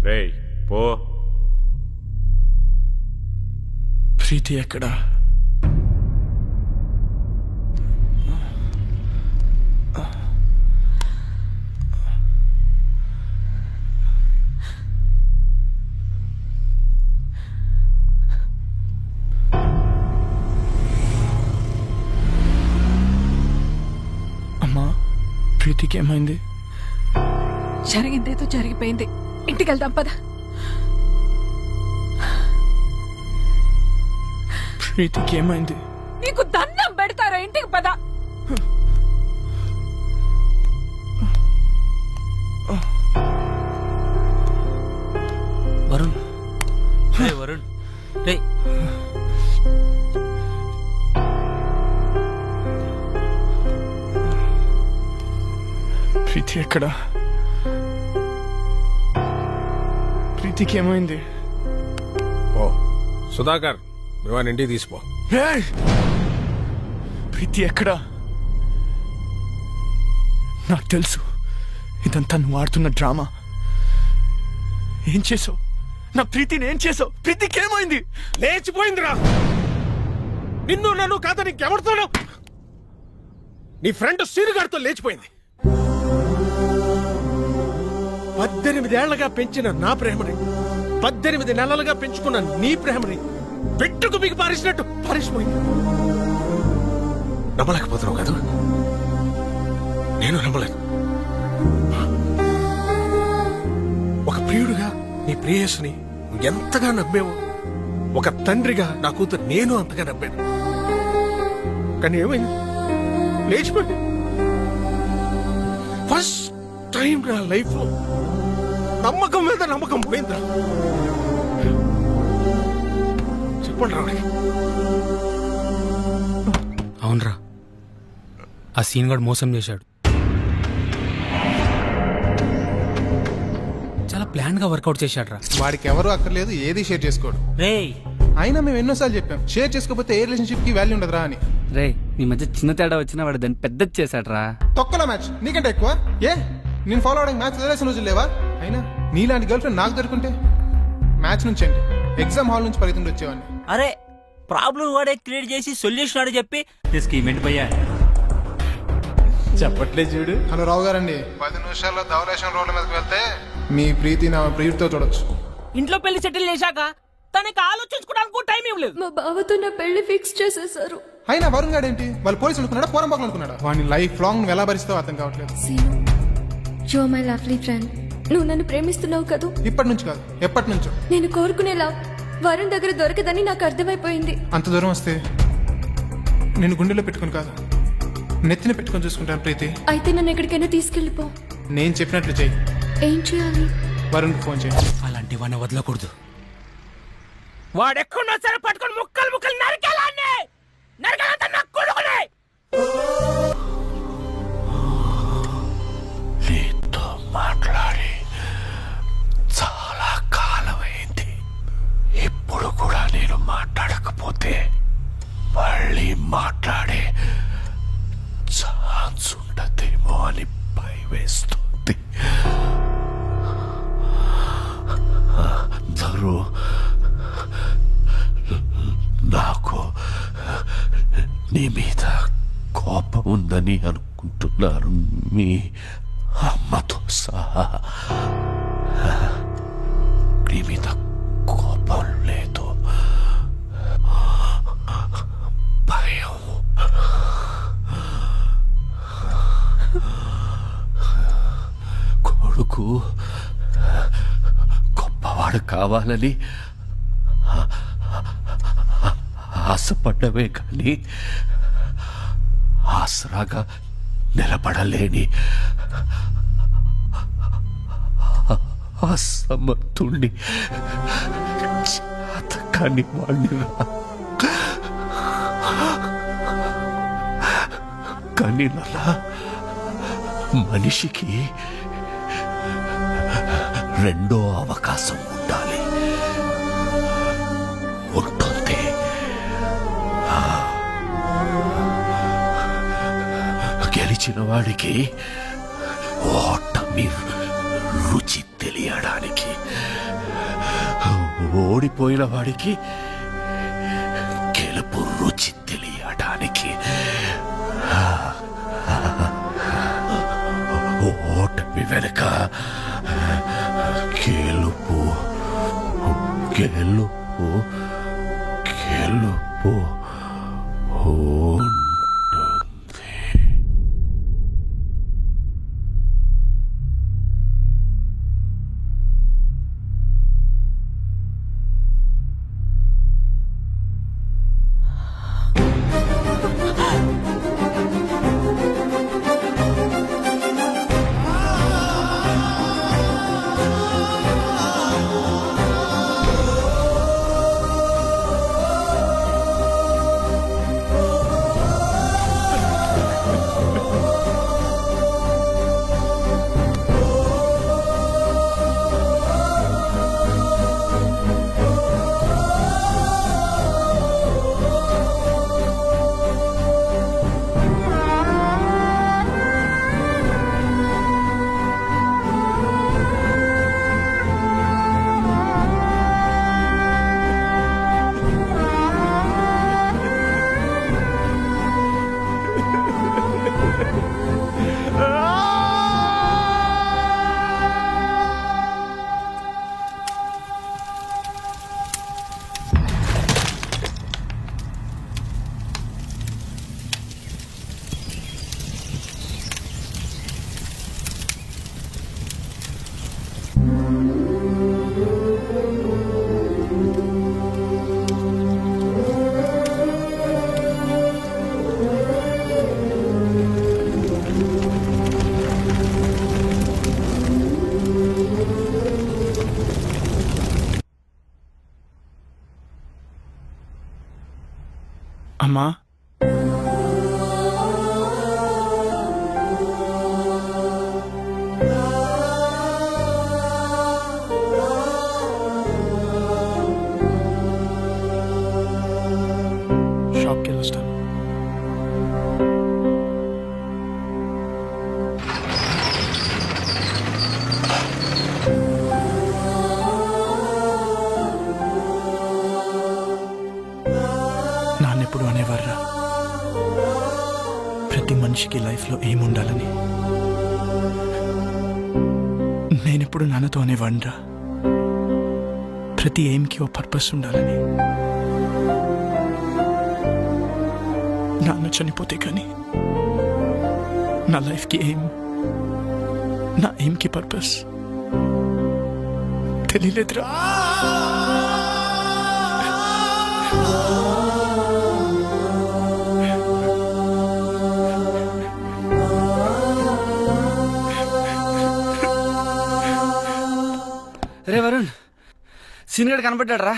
[SPEAKER 9] రేయ్ పో.
[SPEAKER 4] ప్రీతి ఎక్కడా? అమ్మా ప్రీతికి ఏమైంది?
[SPEAKER 5] జరిగిందేదో జరిగిపోయింది. ఇంటికి వెళ్దాం పద.
[SPEAKER 4] ప్రీతికి ఏమైంది?
[SPEAKER 5] నీకు దండం పెడతారా? ఇంటికి పద.
[SPEAKER 7] వరుణ్ రే వరుణ్ రే
[SPEAKER 4] ప్రీతి ఎక్కడా? ప్రీతికి ఏమైంది?
[SPEAKER 2] ఓ సుధాకర్, నువ్వు ఇంటికి తీసిపో.
[SPEAKER 4] ప్రీతి ఎక్కడా? నాకు తెలుసు ఇదంతా నువ్వు ఆడుతున్న డ్రామా. ఏం చేసావు? నా ప్రీతిని ఏం చేసావు? ప్రీతికి ఏమైంది?
[SPEAKER 2] లేచిపోయిందిరా. నిన్ను నన్ను కాదని ఇంకెవరితోనో నీ ఫ్రెండ్ సీరుగాడితో లేచిపోయింది. 18 ఏళ్లగా పెంచిన నా ప్రేమని, 18 నెలలుగా పెంచుకున్న నీ ప్రేమని పెట్టుకు మీకు పారేసినట్టు పారేసిపోయింది. నమ్మలేకపోతున్నావు కదా? నేను నమ్మలేదు. ఒక ప్రియుడిగా నీ ప్రేయస్ని ఎంతగా నమ్మేవో, ఒక తండ్రిగా నా కూతురు నేను అంతగా నమ్మాను. కానీ ఏమైంది? లేచిపోయింది. ఫస్ట్ టైం నా లైఫ్ లో నమ్మకం మీద నమ్మకం పోయిందా? చెప్పండి రావడానికి.
[SPEAKER 10] అవునరా, ఆ సీన్ గడు మోసం చేశాడు. చాలా ప్లాన్ గా వర్కౌట్ చేశాడు రా.
[SPEAKER 11] వాడికి ఎవరు అక్కర్లేదు, ఏది షేర్ చేసుకోడు. అయినా మేము ఎన్నోసార్లు చెప్పాం, షేర్ చేసుకోకపోతే ఏ రిలేషన్షిప్ కి వాల్యూ ఉండదురా అని.
[SPEAKER 14] రే, నీ మధ్య చిన్న తేడా వచ్చినా వాడు దాన్ని పెద్దది చేశాడు రా.
[SPEAKER 11] తొక్కల మ్యాచ్ నీకంటే ఎక్కువ. నేను ఫాలో అవడానికి మ్యాచ్ వదిలేసిన రోజులు లేవా? అయినా నీలాంటి గర్ల్ ఫ్రెండ్ నాకు దొరుకుంటే మ్యాచ్ నుంచి అండి ఎగ్జామ్ హాల్ నుంచి పరిగెత్తుకుంటూ వచ్చేవాడిని.
[SPEAKER 7] అరే ప్రాబ్లం వాడే క్రియేట్ చేసి సొల్యూషన్ ఆడే చెప్పి స్కీమ్ ఏంటి భయ్యా?
[SPEAKER 11] చెప్పట్లే చూడు. హలో రావు గారండి, 10 నిమిషాల్లో ధవలేశం రోడ్ల మీదకి వెళ్తే మీ ప్రీతి నా ప్రియుడితో చూడొచ్చు.
[SPEAKER 10] ఇంట్లో పెళ్లి సెటిల్ చేశాక తనకి ఆలోచించుకోవడానికి టైం ఇవ్వలేదు.
[SPEAKER 3] మా బావతో నా పెళ్లి ఫిక్స్ చేసేసారు.
[SPEAKER 11] అయినా వరుణ్ గాడు ఏంటి? వాళ్ళు పోలీసులు అనుకున్నాడా, పోరం బాగులు అనుకున్నాడా? వాడిని లైఫ్ లాంగ్ నువ్వు ఎలా భరిస్తావు అర్థం కావట్లేదు.
[SPEAKER 3] You are my lovely friend. నువ్వు నన్ను ప్రేమిస్తున్నావు కదూ?
[SPEAKER 11] ఇప్పటి నుంచి కాదు, ఎప్పటి నుంచో.
[SPEAKER 3] నేను కోరుకునేలా వరుణ్ దగ్గర దొరకదని నాకు అర్థమైపోయింది.
[SPEAKER 11] అంత దూరం వస్తే నేను గుండెలో పెట్టుకుని కాదు, నెత్తిన పెట్టుకొని చూసుకుంటాను ప్రీతి.
[SPEAKER 3] అయితే నన్ను ఎక్కడికైనా తీసుకెళ్ళిపో.
[SPEAKER 11] నేను చెప్పినట్లు చెయ్యి.
[SPEAKER 3] ఏం చేయాలి?
[SPEAKER 11] వరుణ్కి ఫోన్ చేయి.
[SPEAKER 10] అలాంటి వాడిని వదలకూడదు. వాడెక్కడున్నా సరే పట్టుకొని ముక్కలు ముక్కలు నరికేలాన్ని నరికేలంతా నాకు కొడుకునే.
[SPEAKER 6] నీతో మాట్లాడి చాలా కాలమైంది. ఇప్పుడు కూడా నేను మాట్లాడకపోతే మళ్ళీ మాట్లాడే ఛాన్స్ ఉండదేమో అని భయమేస్తుంది. అందరూ నాకు నీ మీద కోపం ఉందని అనుకుంటున్నారు, మీ అమ్మతో సహా. నీ మీద కోపం లేదు, భయం. కొడుకు గొప్పవాడు కావాలని ఆశపడ్డమే కానీ ఆసరాగా నిలబడలేని అసమర్థుణ్ణి, చేతకాని వాణ్ణి. కానీ నలా మనిషికి రెండో అవకాశం ఉండాలి, ఉంటుంది. గెలిచిన వాడికి ఓటమి రుచి తెలియడానికి, ఓడిపోయిన వాడికి గెలుపు రుచి తెలియడానికి. ఓటమి వెనుక గెలుపు గెలుపు గెలుపు
[SPEAKER 4] అమ్మా షాప్కి వెళ్ళొస్తాను. నాన్నెప్పుడు అనేవారా ప్రతి మనిషికి లైఫ్లో ఏముండాలని. నేనెప్పుడు నాన్నతో అనేవాడిరా ప్రతి ఎయిమ్కి ఓ పర్పస్ ఉండాలని. నాన్న చనిపోతే కానీ నా లైఫ్కి ఎయిమ్, నా ఎయిమ్కి పర్పస్ తెలియలేదురా.
[SPEAKER 14] రే వరుణ్, సీనియర్ కనపడ్డాడు రా.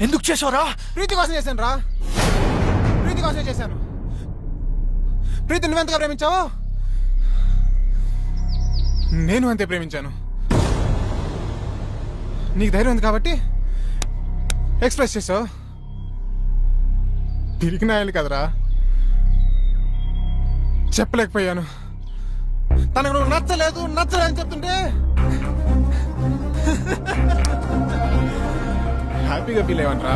[SPEAKER 4] ఎందుకు చేసావురా?
[SPEAKER 11] ప్రీతి కోసం చేశాను రా, ప్రీతి కోసం చేశాను. ప్రీతి నువ్వెంతగా ప్రేమించావు, నేను అంతే ప్రేమించాను. నీకు ధైర్యం ఉంది కాబట్టి ఎక్స్ప్రెస్ చేసావు. తిరిగి నాయాలి కదరా, చెప్పలేకపోయాను. తనకు నువ్వు నచ్చలేదు నచ్చలేదని చెప్తుంటే హ్యాపీగా ఫీల్ అయ్యావనరా.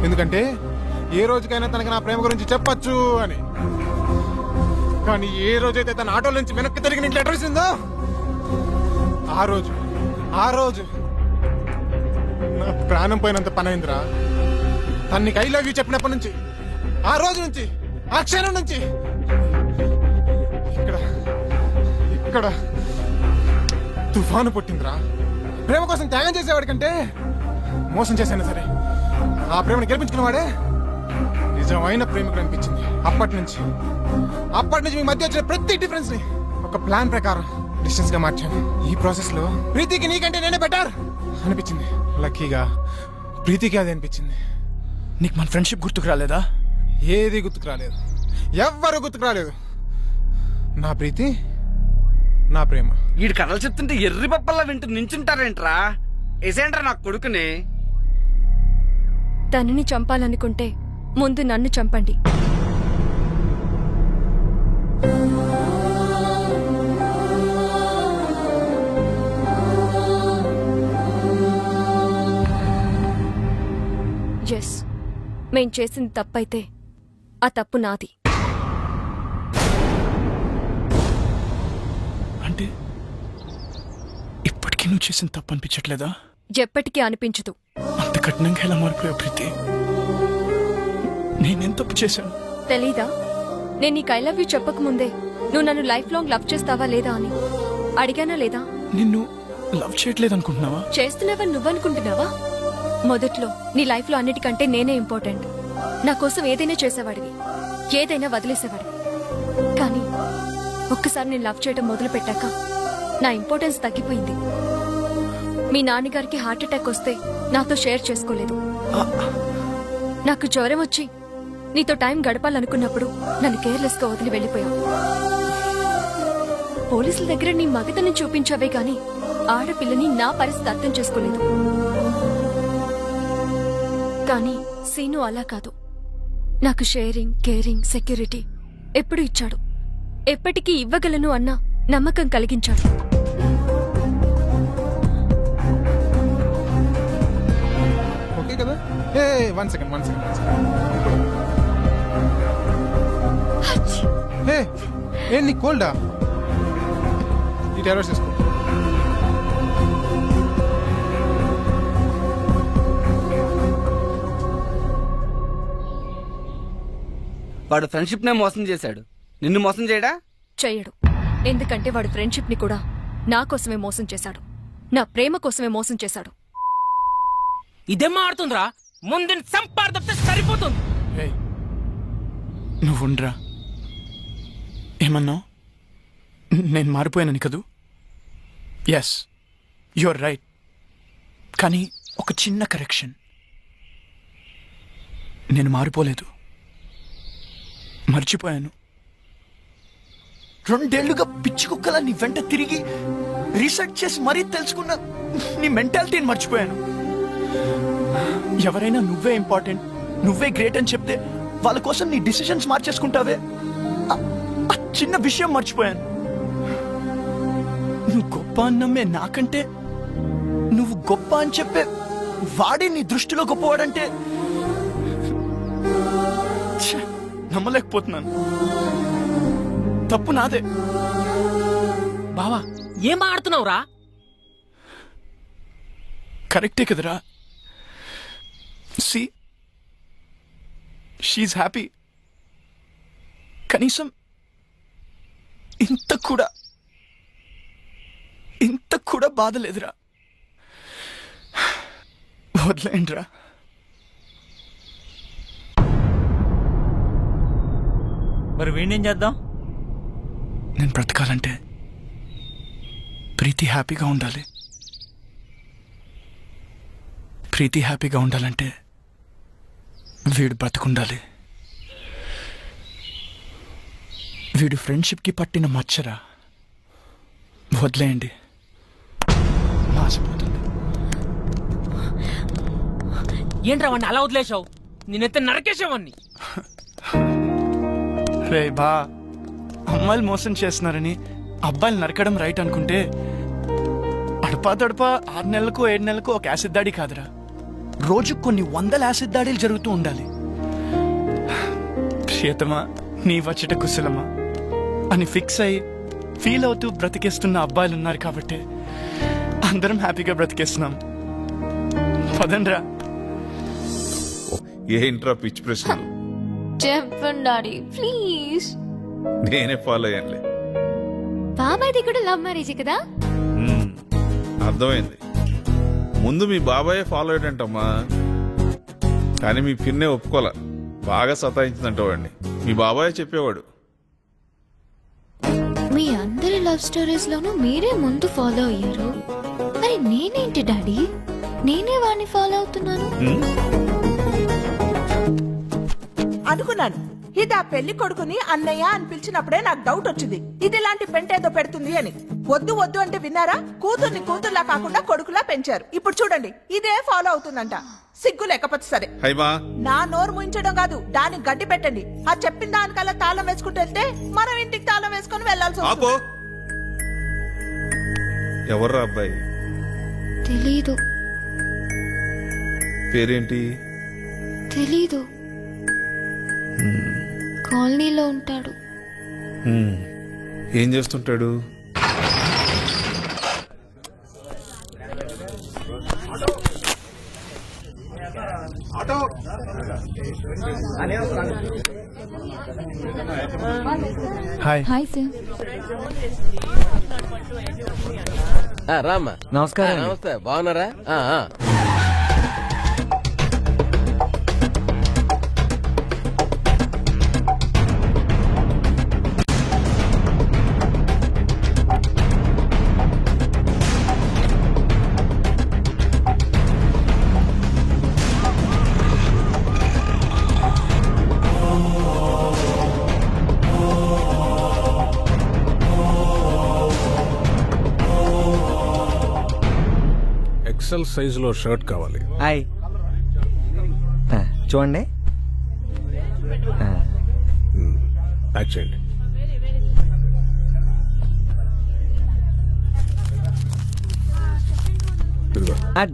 [SPEAKER 11] ఎందుకంటే ఏ రోజుకైనా తనకి నా ప్రేమ గురించి చెప్పచ్చు అని. కానీ ఏ రోజైతే తన ఆటోల నుంచి వెనక్కి తిరిగి నీకు లెటర్ ఇచ్చిందో ఆ రోజు నా ప్రాణం పోయినంత పని అయిందిరా. తను నీకు ఐ లవ్ యూ చెప్పినప్పటి నుంచి, ఆ రోజు నుంచి, ఆ క్షణం నుంచి ఇక్కడ తుఫాను పుట్టిందిరా. ప్రేమ కోసం త్యాగం చేసేవాడి కంటే మోసం చేశాను సరే, ఆ ప్రేమను గెలిపించుకున్న వాడే నిజమైన ప్రేమికుడు అనిపించింది. అప్పటి నుంచి మీ మధ్య వచ్చిన ప్రతి డిఫరెన్స్ ని ఒక ప్లాన్ ప్రకారం డిస్టెన్స్ గా మార్చాను. ఈ ప్రాసెస్ లో ప్రీతికి నీకంటే నేనే బెటర్ అనిపించింది. లక్కీగా ప్రీతికి అది అనిపించింది.
[SPEAKER 4] నీకు మన ఫ్రెండ్షిప్ గుర్తుకు రాలేదా?
[SPEAKER 11] ఏది గుర్తుకు రాలేదు, ఎవ్వరు గుర్తుకు రాలేదు. నా ప్రీతి, నా ప్రేమ.
[SPEAKER 14] వీడి కథలు చెప్తుంటే ఎర్రి పప్పల్లా వింటూ నించుంటారేంట్రా? ఏసేంట్రా నా కొడుకుని.
[SPEAKER 3] తనని చంపాలనుకుంటే ముందు నన్ను చంపండి. ఎస్, మేం చేసింది తప్పైతే ఆ తప్పు నాది.
[SPEAKER 4] అంటే ఇప్పటికీ నువ్వు చేసిన తప్పు అనిపించట్లేదా?
[SPEAKER 3] ఎప్పటికీ అనిపించదు.
[SPEAKER 4] అంత కఠినంగా ఎలా మారిపోయావు ప్రీతి? నేనేం తప్పు చేశాను?
[SPEAKER 3] తెలీదా? నేను నీకు ఐ లవ్ యూ చెప్పకముందే నువ్వు నన్ను లైఫ్ లాంగ్ లవ్ చేస్తావా లేదా అని అడిగానా లేదా?
[SPEAKER 4] నిన్ను లవ్ చేయట్లేదు అనుకుంటున్నావా?
[SPEAKER 3] చేస్తున్నావని నువ్వనుకుంటున్నావా? మొదట్లో నీ లైఫ్ లో అన్నిటికంటే నేనే ఇంపార్టెంట్. నా కోసం ఏదైనా చేసేవాడివి, ఏదైనా వదిలేసేవాడివి. కానీ ఒక్కసారి నేను లవ్ చేయడం మొదలు పెట్టాక నా ఇంపార్టెన్స్ తగ్గిపోయింది. మీ నాన్నగారికి హార్ట్ అటాక్ వస్తే నాతో షేర్ చేసుకోలేదు. నాకు జ్వరం వచ్చి నీతో టైం గడపాలనుకున్నప్పుడు నన్ను కేర్లెస్ గా వదిలి వెళ్ళిపోయావు. పోలీసుల దగ్గర నీ మగతనం చూపించావే గాని ఆడపిల్లని నా పరిస్థితి అర్థం చేసుకోలేదు. కానీ సీను అలా కాదు. నాకు షేరింగ్, కేరింగ్, సెక్యూరిటీ ఎప్పుడు ఇచ్చాడు. ఎప్పటికీ ఇవ్వగలను అన్న నమ్మకం కలిగించాడు.
[SPEAKER 11] ఓకే కదా? One second. నీకు కోల్డా? ఈ టాబ్లెట్స్ తీసుకో.
[SPEAKER 14] వాడు ఫ్రెండ్షిప్ నే మోసం చేశాడు, నిన్ను మోసం చేయడా?
[SPEAKER 3] చెయ్యడు. ఎందుకంటే వాడు ఫ్రెండ్షిప్ ని కూడా నా కోసమే మోసం చేశాడు. నా ప్రేమ కోసమే మోసం చేశాడు.
[SPEAKER 10] ఇదేం ఆడుతుందిరా? ముందు సంపాదిస్తే సరిపోతుంది.
[SPEAKER 4] నువ్వుండ్రా. ఏమన్నావు? నేను మారిపోయానని కదూ? Yes, your right. కానీ ఒక చిన్న కరెక్షన్. నేను మారిపోలేదు, మర్చిపోయాను. 2 ఏళ్లుగా పిచ్చి కుక్కలా నీ వెంట తిరిగి రీసెర్చ్ చేసి మరీ తెలుసుకున్న నీ మెంటాలిటీని మర్చిపోయాను. ఎవరైనా నువ్వే ఇంపార్టెంట్, నువ్వే గ్రేట్ అని చెప్తే వాళ్ళ కోసం నీ డిసిషన్స్ మార్చేసుకుంటావే, ఆ చిన్న విషయం మర్చిపోయాను. నువ్వు గొప్ప అన్నమ్మే నాకంటే నువ్వు గొప్ప అని చెప్పే వాడే నీ దృష్టిలో గొప్పవాడంటే నమ్మలేకపోతున్నాను. తప్పు నాదే.
[SPEAKER 10] బావా ఏం ఆడుతున్నావురా?
[SPEAKER 4] కరెక్టే కదరా? See, she's happy. కనీసం ఇంత కూడా బాధ లేదురా. వదిలేండిరా.
[SPEAKER 7] మరి వీణేం చేద్దాం?
[SPEAKER 4] నేను బ్రతకాలంటే ప్రీతి హ్యాపీగా ఉండాలి. ప్రీతి హ్యాపీగా ఉండాలంటే వీడు బ్రతకుండాలి. వీడు ఫ్రెండ్షిప్కి పట్టిన మచ్చరా. వదిలేయండి, మాసిపోతుంది.
[SPEAKER 10] ఏంట్రా వాడిని అలా వదిలేసావు? నేనైతే నరకేసావాన్ని.
[SPEAKER 4] రే బా, అమ్మాయిలు మోసం చేస్తున్నారని అబ్బాయిలు నరకడం రైట్ అనుకుంటే అడపా 6 నెలలకు 7 నెలలకు ఒక యాసిడ్ దాడి కాదురా, రోజు కొన్ని 100 యాసిడ్ దాడులు జరుగుతూ ఉండాలి. ప్రియతమా నీ వచ్చట కుశలమా అని ఫిక్స్ అయ్యి ఫీల్ అవుతూ బ్రతికేస్తున్న అబ్బాయిలు ఉన్నారు కాబట్టి అందరం హ్యాపీగా బ్రతికేస్తున్నాం. పదండ్రా.
[SPEAKER 15] ఏంట్రా పిచ్చి ప్రశ్నలు?
[SPEAKER 3] చెప్పండి డాడీ ప్లీజ్.
[SPEAKER 15] నేనే ఫాలో అయ్యానులే.
[SPEAKER 3] బాబాయ్ది కూడా లవ్ మ్యారేజ్ కదా?
[SPEAKER 15] అర్థమైంది. ముందు మీ బాబాయే ఫాలో అయ్యాడంటమ్మా, కానీ మీ పిన్నే ఒప్పుకోలే. బాగా సతాయించిందంట వాడిని. మీ బాబాయే చెప్పేవాడు.
[SPEAKER 3] మీ అందరి లవ్ స్టోరీస్ లోనూ మీరే ముందు ఫాలో అయ్యారు. మరి నేనేంటి డాడీ? నేనే వాడిని ఫాలో అవుతున్నాను.
[SPEAKER 16] అనుకున్నాను ఇది ఆ పెళ్లి కొడుకుని అన్నయ్య అని పిలిచినప్పుడే నాకు డౌట్ వచ్చింది. ఇది ఇలాంటి పెంటేదో పెడుతుంది అని. వద్దు వద్దు అంటే విన్నారా? కూతుర్ని కూతుర్లా కాకుండా కొడుకులా పెంచారు. ఇప్పుడు చూడండి ఇదే ఫాలో అవుతుందంట. సిగ్గు లేకపోతే సరే. నా నోరు ముయించడం కాదు, దానికి గడ్డి పెట్టండి. ఆ చెప్పిన దానికల్లా తాళం వేసుకుంటూ వెళ్తే మనం ఇంటికి తాళం వేసుకుని వెళ్లాల్సి వస్తుంది.
[SPEAKER 15] ఎవర్రా అబ్బాయి?
[SPEAKER 3] తెలీదు.
[SPEAKER 15] పేరేంటి?
[SPEAKER 3] తెలీదు. కాలనీలో ఉంటాడు.
[SPEAKER 15] ఏం చేస్తుంటాడు?
[SPEAKER 4] హాయ్.
[SPEAKER 3] Hi sir.
[SPEAKER 17] రామ్మా.
[SPEAKER 12] నమస్కారం.
[SPEAKER 17] నమస్తే, బాగున్నారా?
[SPEAKER 2] ఎక్సెల్ సైజులో షర్ట్ కావాలి.
[SPEAKER 12] హాయ్. చూడండి.
[SPEAKER 2] ప్యాక్ చేయండి.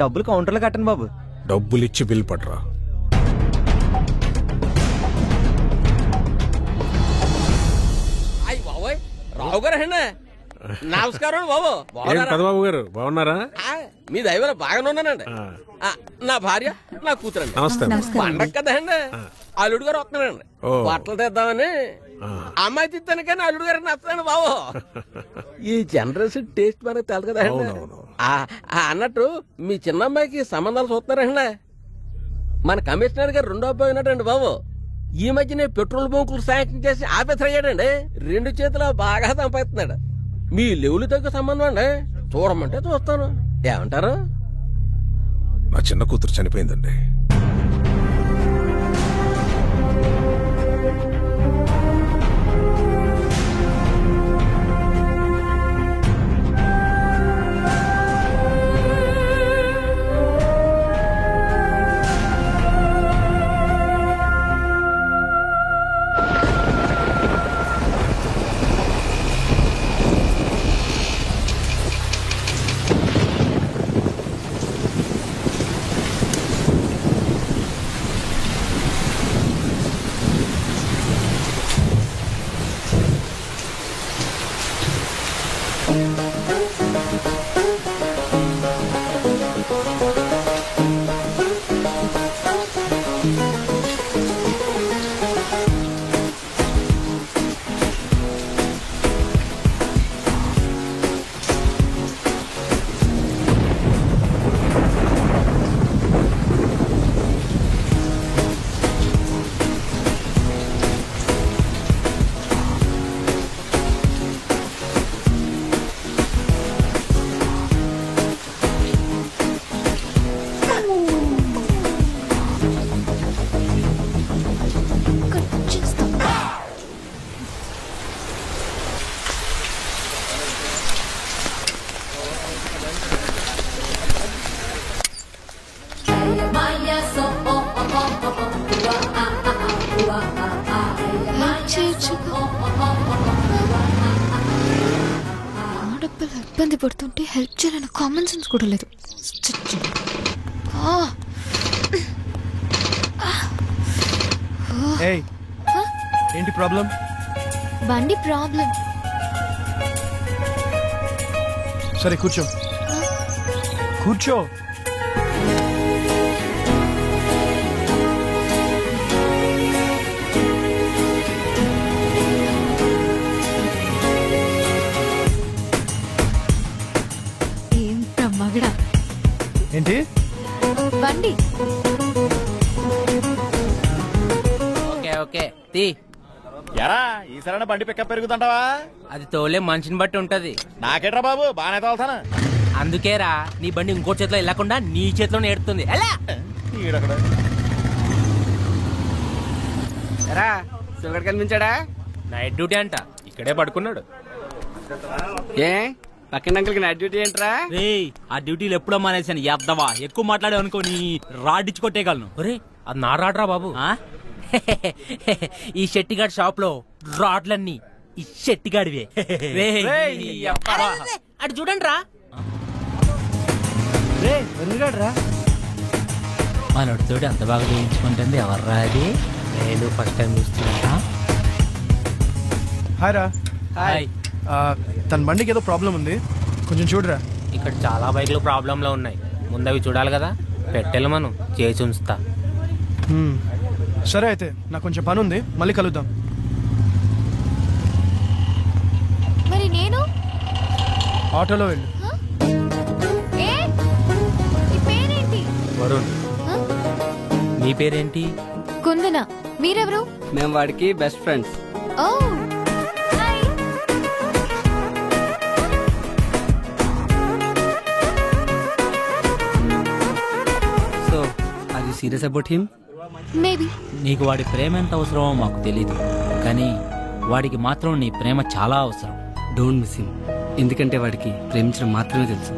[SPEAKER 12] డబ్బులు కౌంటర్లో కట్టండి బాబు.
[SPEAKER 2] డబ్బులు ఇచ్చి బిల్ పట్టరా.
[SPEAKER 17] అయ్యి బాబోయ్, రావు గారు అండి. నమస్కారం బాబు.
[SPEAKER 2] పెదబాబు గారు బాగున్నారా?
[SPEAKER 17] మీ దైవం బాగానే నా భార్య నా కూతురండి.
[SPEAKER 2] నమస్తే.
[SPEAKER 17] పండగ కదండి, అల్లుడు గారు వస్తున్నారండి. బట్టలు తెద్దామని. అమ్మాయి తిత్తాను కానీ అల్లుడు గారికి నచ్చాను బాబు. ఈ జనరేషన్ టేస్ట్ మనకు తెలదు కదా అన్నట్టు మీ చిన్న అమ్మాయికి సంబంధాలు చూస్తున్నారండి. మన కమిషనర్ గారు రెండో అబ్బాయి ఉన్నాడండి బాబు. ఈ మధ్యనే పెట్రోల్ బంకులు శాంక్షన్ చేసి ఆఫీసర్ అయ్యాడండి. 2 చేతులు బాగా సంపాదిస్తున్నాడు. మీ లెవెల్ తగ్గ సంబంధం అండి, చూడమంటే చూస్తాను. ఏమంటారు?
[SPEAKER 2] నా చిన్న కూతురు చనిపోయిందండి.
[SPEAKER 3] ఆడపిల్ల ఇబ్బంది పడుతుంటే హెల్ప్ చేయాలని కామన్ సెన్స్ కూడా లేదు.
[SPEAKER 4] ఏంటి ప్రాబ్లం?
[SPEAKER 3] బండి ప్రాబ్లం.
[SPEAKER 4] సరే కూర్చో. కూర్చో. ఏంటి
[SPEAKER 3] బండి?
[SPEAKER 10] ఓకే ఓకే తీ.
[SPEAKER 13] ఎరా ఈసారైనా బండి పికప్ పెరుగుతుంటావా?
[SPEAKER 10] అది తోలే మనిషిని బట్టి ఉంటది.
[SPEAKER 13] నాకేట్రా బాబు, బాగానే తోలుతానా.
[SPEAKER 10] అందుకేరా నీ బండి ఇంకో చేతిలో వెళ్ళకుండా నీ చేతిలో ఏడుతుంది.
[SPEAKER 14] ఎరా సుగర్ కనిపించాడా?
[SPEAKER 10] నైట్ డ్యూటీ అంట, ఇక్కడే పడుకున్నాడు.
[SPEAKER 14] ఏ పక్కన అంకుల్కి నైట్ డ్యూటీ ఏంట్రా?
[SPEAKER 10] రేయ్ ఆ డ్యూటీలు ఎప్పుడో మానేసాను. ఎద్దవా ఎక్కువ మాట్లాడే అనుకోని రాడ్డిచ్చి కొట్టేయగలను. రే అది నా రాడ్రా బాబు. ఈ షెట్టిగాడి షాప్ లో రాడ్లన్నీ ఈ షెట్టిగాడివే. అటు చూడండి రా. మనోడితోటి అంత బాగా చేయించుకుంటుంది ఎవర్రా అది? నేను ఫస్ట్ టైం చూస్తున్నా.
[SPEAKER 4] హాయ్ రా.
[SPEAKER 10] హాయ్.
[SPEAKER 4] తన బండికి ఏదో ప్రాబ్లం ఉంది, కొంచెం చూడరా.
[SPEAKER 10] ఇక్కడ చాలా బైక్లు ప్రాబ్లంలో ఉన్నాయి, ముందవి చూడాలి కదా. పెట్టెలు మనం చేసి ఉంచుతా.
[SPEAKER 4] సరే అయితే నాకు కొంచెం పని ఉంది, మళ్ళీ కలుద్దాం.
[SPEAKER 3] మరి నేను
[SPEAKER 4] ఆటోలో వెళ్ళు.
[SPEAKER 3] పేరేంటి?
[SPEAKER 10] వరుణ్. నీ పేరేంటి?
[SPEAKER 3] కుందన. మీరెవరు?
[SPEAKER 18] మేము వాడికి best friends.
[SPEAKER 3] Oh
[SPEAKER 18] so are you serious about him?
[SPEAKER 3] Maybe.
[SPEAKER 7] నీకు వాడి ప్రేమ ఎంత అవసరమో మాకు తెలీదు, కానీ వాడికి మాత్రం నీ ప్రేమ చాలా అవసరం.
[SPEAKER 18] డోంట్ మిస్ హిమ్, ఎందుకంటే వాడికి ప్రేమించడం మాత్రమే తెలుసు.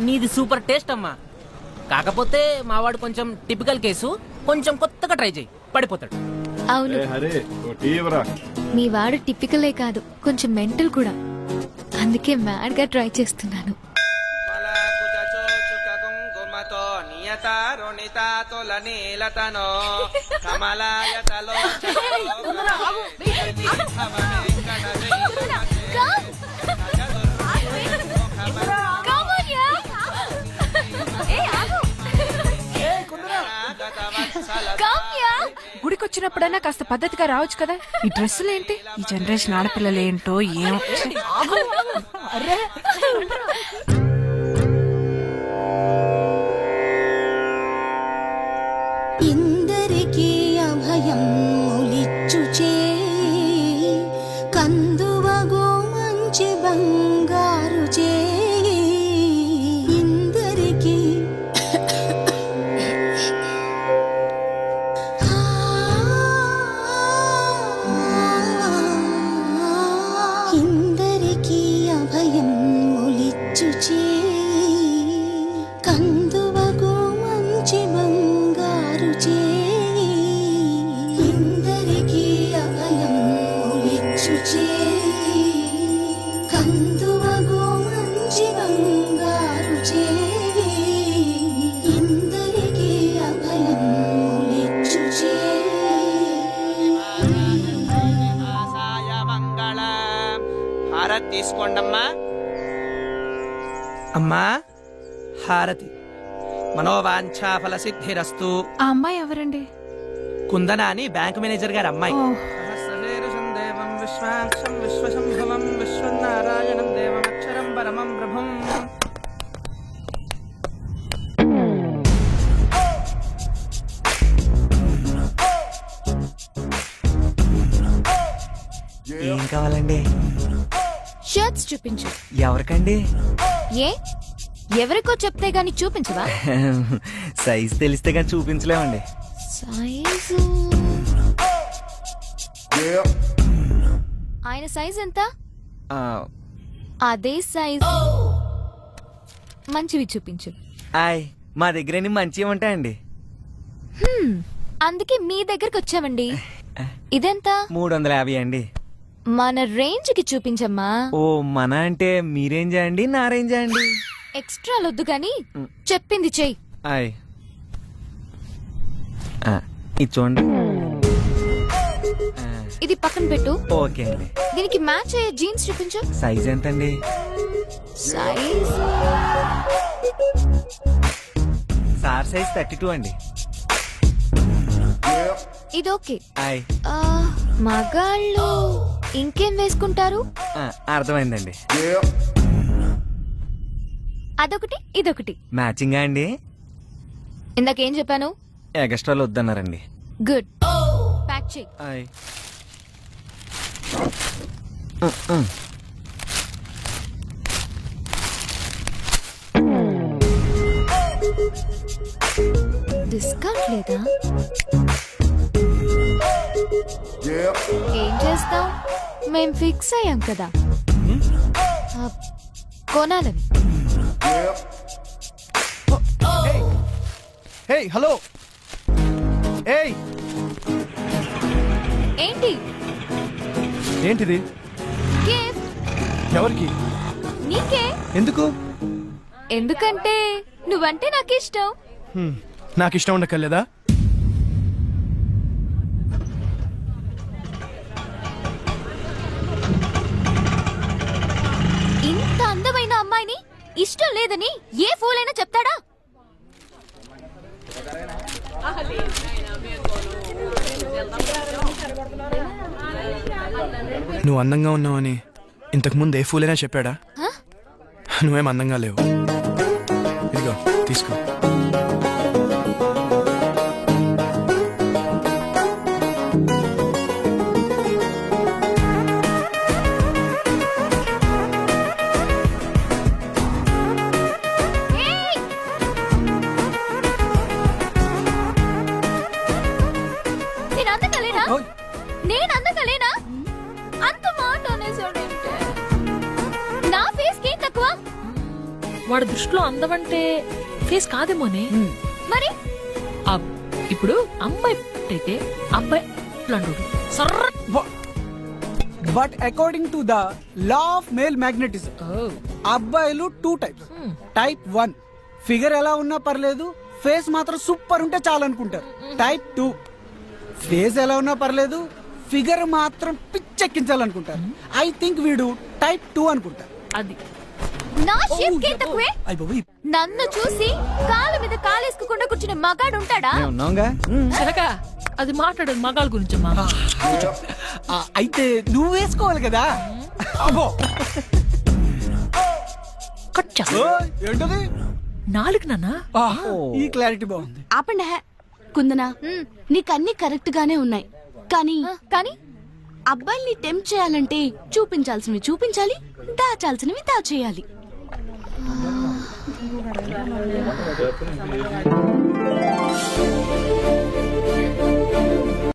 [SPEAKER 10] నీది సూపర్ టేస్ట్ అమ్మా. కాకపోతే మావాడు కొంచెం టిపికల్ కేసు, కొంచెం కొత్తగా ట్రై చేయి, పడిపోతాడు.
[SPEAKER 3] అవును, మీ వాడు టిపికలే కాదు, కొంచెం మెంటల్ కూడా. అందుకే మ్యాడ్ గా ట్రై చేస్తున్నాను.
[SPEAKER 5] గుడికొచ్చినప్పుడైనా కాస్త పద్ధతిగా రావచ్చు కదా. ఈ డ్రెస్సులు ఏంటి? ఈ జనరేషన్ ఆడపిల్లలు ఏంటో ఏమో.
[SPEAKER 19] ఇందరికీ అభయం ములిచ్చుచే కందువగో మంచి బంగారు చే ఇందరికీ ఇందరికీ అభయం ములిచ్చుచే కందువగో మంచి బంగారు చే ఇందరికీ అభయం ములిచ్చుచే కందువగో మంచి బంగారు చే ఇందరికీ అభయం ములిచ్చుచే.
[SPEAKER 20] హారతి తీసుకోండమ్మా. అమ్మా హారతి. మనోవాంఛా ఫల సిద్ధిరస్తు.
[SPEAKER 5] ఆ అమ్మాయి ఎవరండి?
[SPEAKER 20] కుందన అని బ్యాంక్ మేనేజర్ గారి అమ్మాయి. విశ్వాక్షం విశ్వసంభవం విశ్వనారాయణం దేవమక్షరం పరమం ప్రభుం.
[SPEAKER 21] ఏం కావాలండి?
[SPEAKER 3] షర్ట్స్ చూపించు.
[SPEAKER 21] ఎవరికండి?
[SPEAKER 3] ఏ ఎవరికో చెప్తే గాని చూపించవా?
[SPEAKER 21] సైజ్ తెలిస్తే కానీ చూపించలేమండి.
[SPEAKER 3] సైజు ఆయన సైజ్ ఎంత? అదే సైజ్ మంచివి చూపించు.
[SPEAKER 21] ఆయ్ మా దగ్గర మంచి ఉంటాయండి.
[SPEAKER 3] అందుకే మీ దగ్గరకు వచ్చామండి. ఇదెంత?
[SPEAKER 21] 350 అండి.
[SPEAKER 3] మన రేంజ్ కి చూపించమ్మా.
[SPEAKER 21] ఓ మన అంటే మీ రేంజా అండి, నా రేంజా అండి?
[SPEAKER 3] ఎక్స్ట్రా లొద్దు గాని చెప్పింది చెయ్యి.
[SPEAKER 21] ఆయ్ ఇది చూడండి.
[SPEAKER 3] ఇది పక్కన పెట్టు.
[SPEAKER 21] ఓకే అండి.
[SPEAKER 3] దీనికి మ్యాచ్ అయ్యే జీన్స్ చూపించు.
[SPEAKER 21] సైజ్ ఎంతండి?
[SPEAKER 3] సైజ్
[SPEAKER 21] సార్ సైజ్ 32 అండి.
[SPEAKER 3] ఇది ఓకే.
[SPEAKER 21] ఆయ్
[SPEAKER 3] మగాళ్ళు ఇంకేం వేసుకుంటారు?
[SPEAKER 21] అర్థమైందండి.
[SPEAKER 3] అదొకటి ఇదొకటి
[SPEAKER 21] మ్యాచింగా అండి?
[SPEAKER 3] ఇందాకేం చెప్పాను?
[SPEAKER 21] ఎగస్ట్రాలు వద్దన్నారండి.
[SPEAKER 3] గుడ్, ప్యాక్ చెయ్యి.
[SPEAKER 21] ఆయ్
[SPEAKER 3] డిస్కౌంట్ లేదా? ఏం చేస్తాం, మేం ఫిక్స్ అయ్యాం కదా కొనాలని.
[SPEAKER 4] Hey hello. ఏయ్
[SPEAKER 3] ఏంటి?
[SPEAKER 4] ఏంటిది?
[SPEAKER 3] గిఫ్ట్.
[SPEAKER 4] ఎవరికి?
[SPEAKER 3] నీకే.
[SPEAKER 4] ఎందుకు?
[SPEAKER 3] ఎందుకంటే నువ్వంటే నాకు ఇష్టం.
[SPEAKER 4] నాకు ఇష్టం ఉండక్కర్లేదా?
[SPEAKER 3] ఇంత అందమైన అమ్మాయిని ఇష్టం లేదని ఏ ఫూల్ అయినా చెప్తాడా?
[SPEAKER 4] నువ్వు అందంగా ఉన్నావని ఇంతకు ముందు ఏ ఫూలైనా చెప్పాడా? నువ్వేం అందంగా లేవు. ఇదిగో తీసుకో.
[SPEAKER 3] నేను అందంగా లేనా? అంత మాట అనేసాడంటే నా ఫేస్ కి తక్కువ.
[SPEAKER 1] వాడి దృష్టిలో అందమంటే ఫేస్ కాదేమోనే.
[SPEAKER 3] మరి
[SPEAKER 1] ఇప్పుడు అమ్మాయి అయితే అబ్బాయి
[SPEAKER 22] but according to the law of male magnetism అబ్బాయిలు 2 టైప్స్. టైప్ 1 ఫిగర్ ఎలా ఉన్నా పర్లేదు, ఫేస్ మాత్రం సూపర్ ఉంటే చాలనుకుంటారు. టైప్ 2 ఫేస్ ఎలా ఉన్నా పర్లేదు, ఫిగర్ మాత్రం పిచ్చెక్కించాలనుకుంటారు. ఐ థింక్ వీడు టైప్ 2 అనుకుంటారు.
[SPEAKER 1] అది
[SPEAKER 3] నా షేప్ కి తక్కువే. నన్ను చూసి కాళ్ళ మీద కాలేసుకోకుండా కూర్చునే మగాడు ఉంటాడా?
[SPEAKER 1] అది మాట్లాడదు మగాళ్ళ గురించి.
[SPEAKER 22] అయితే నువ్వు వేసుకోవాలి కదా. ఏంటది?
[SPEAKER 1] నాలుగు నాన్న.
[SPEAKER 22] ఈ క్లారిటీ బాగుంది.
[SPEAKER 23] ఆపండి. కుందనా, నీకన్నీ కరెక్ట్ గానే ఉన్నాయి, కానీ అబ్బాయిల్ని టెంప్ట్ చేయాలంటే చూపించాల్సినవి చూపించాలి, దాచాల్సినవి దాచేయాలి.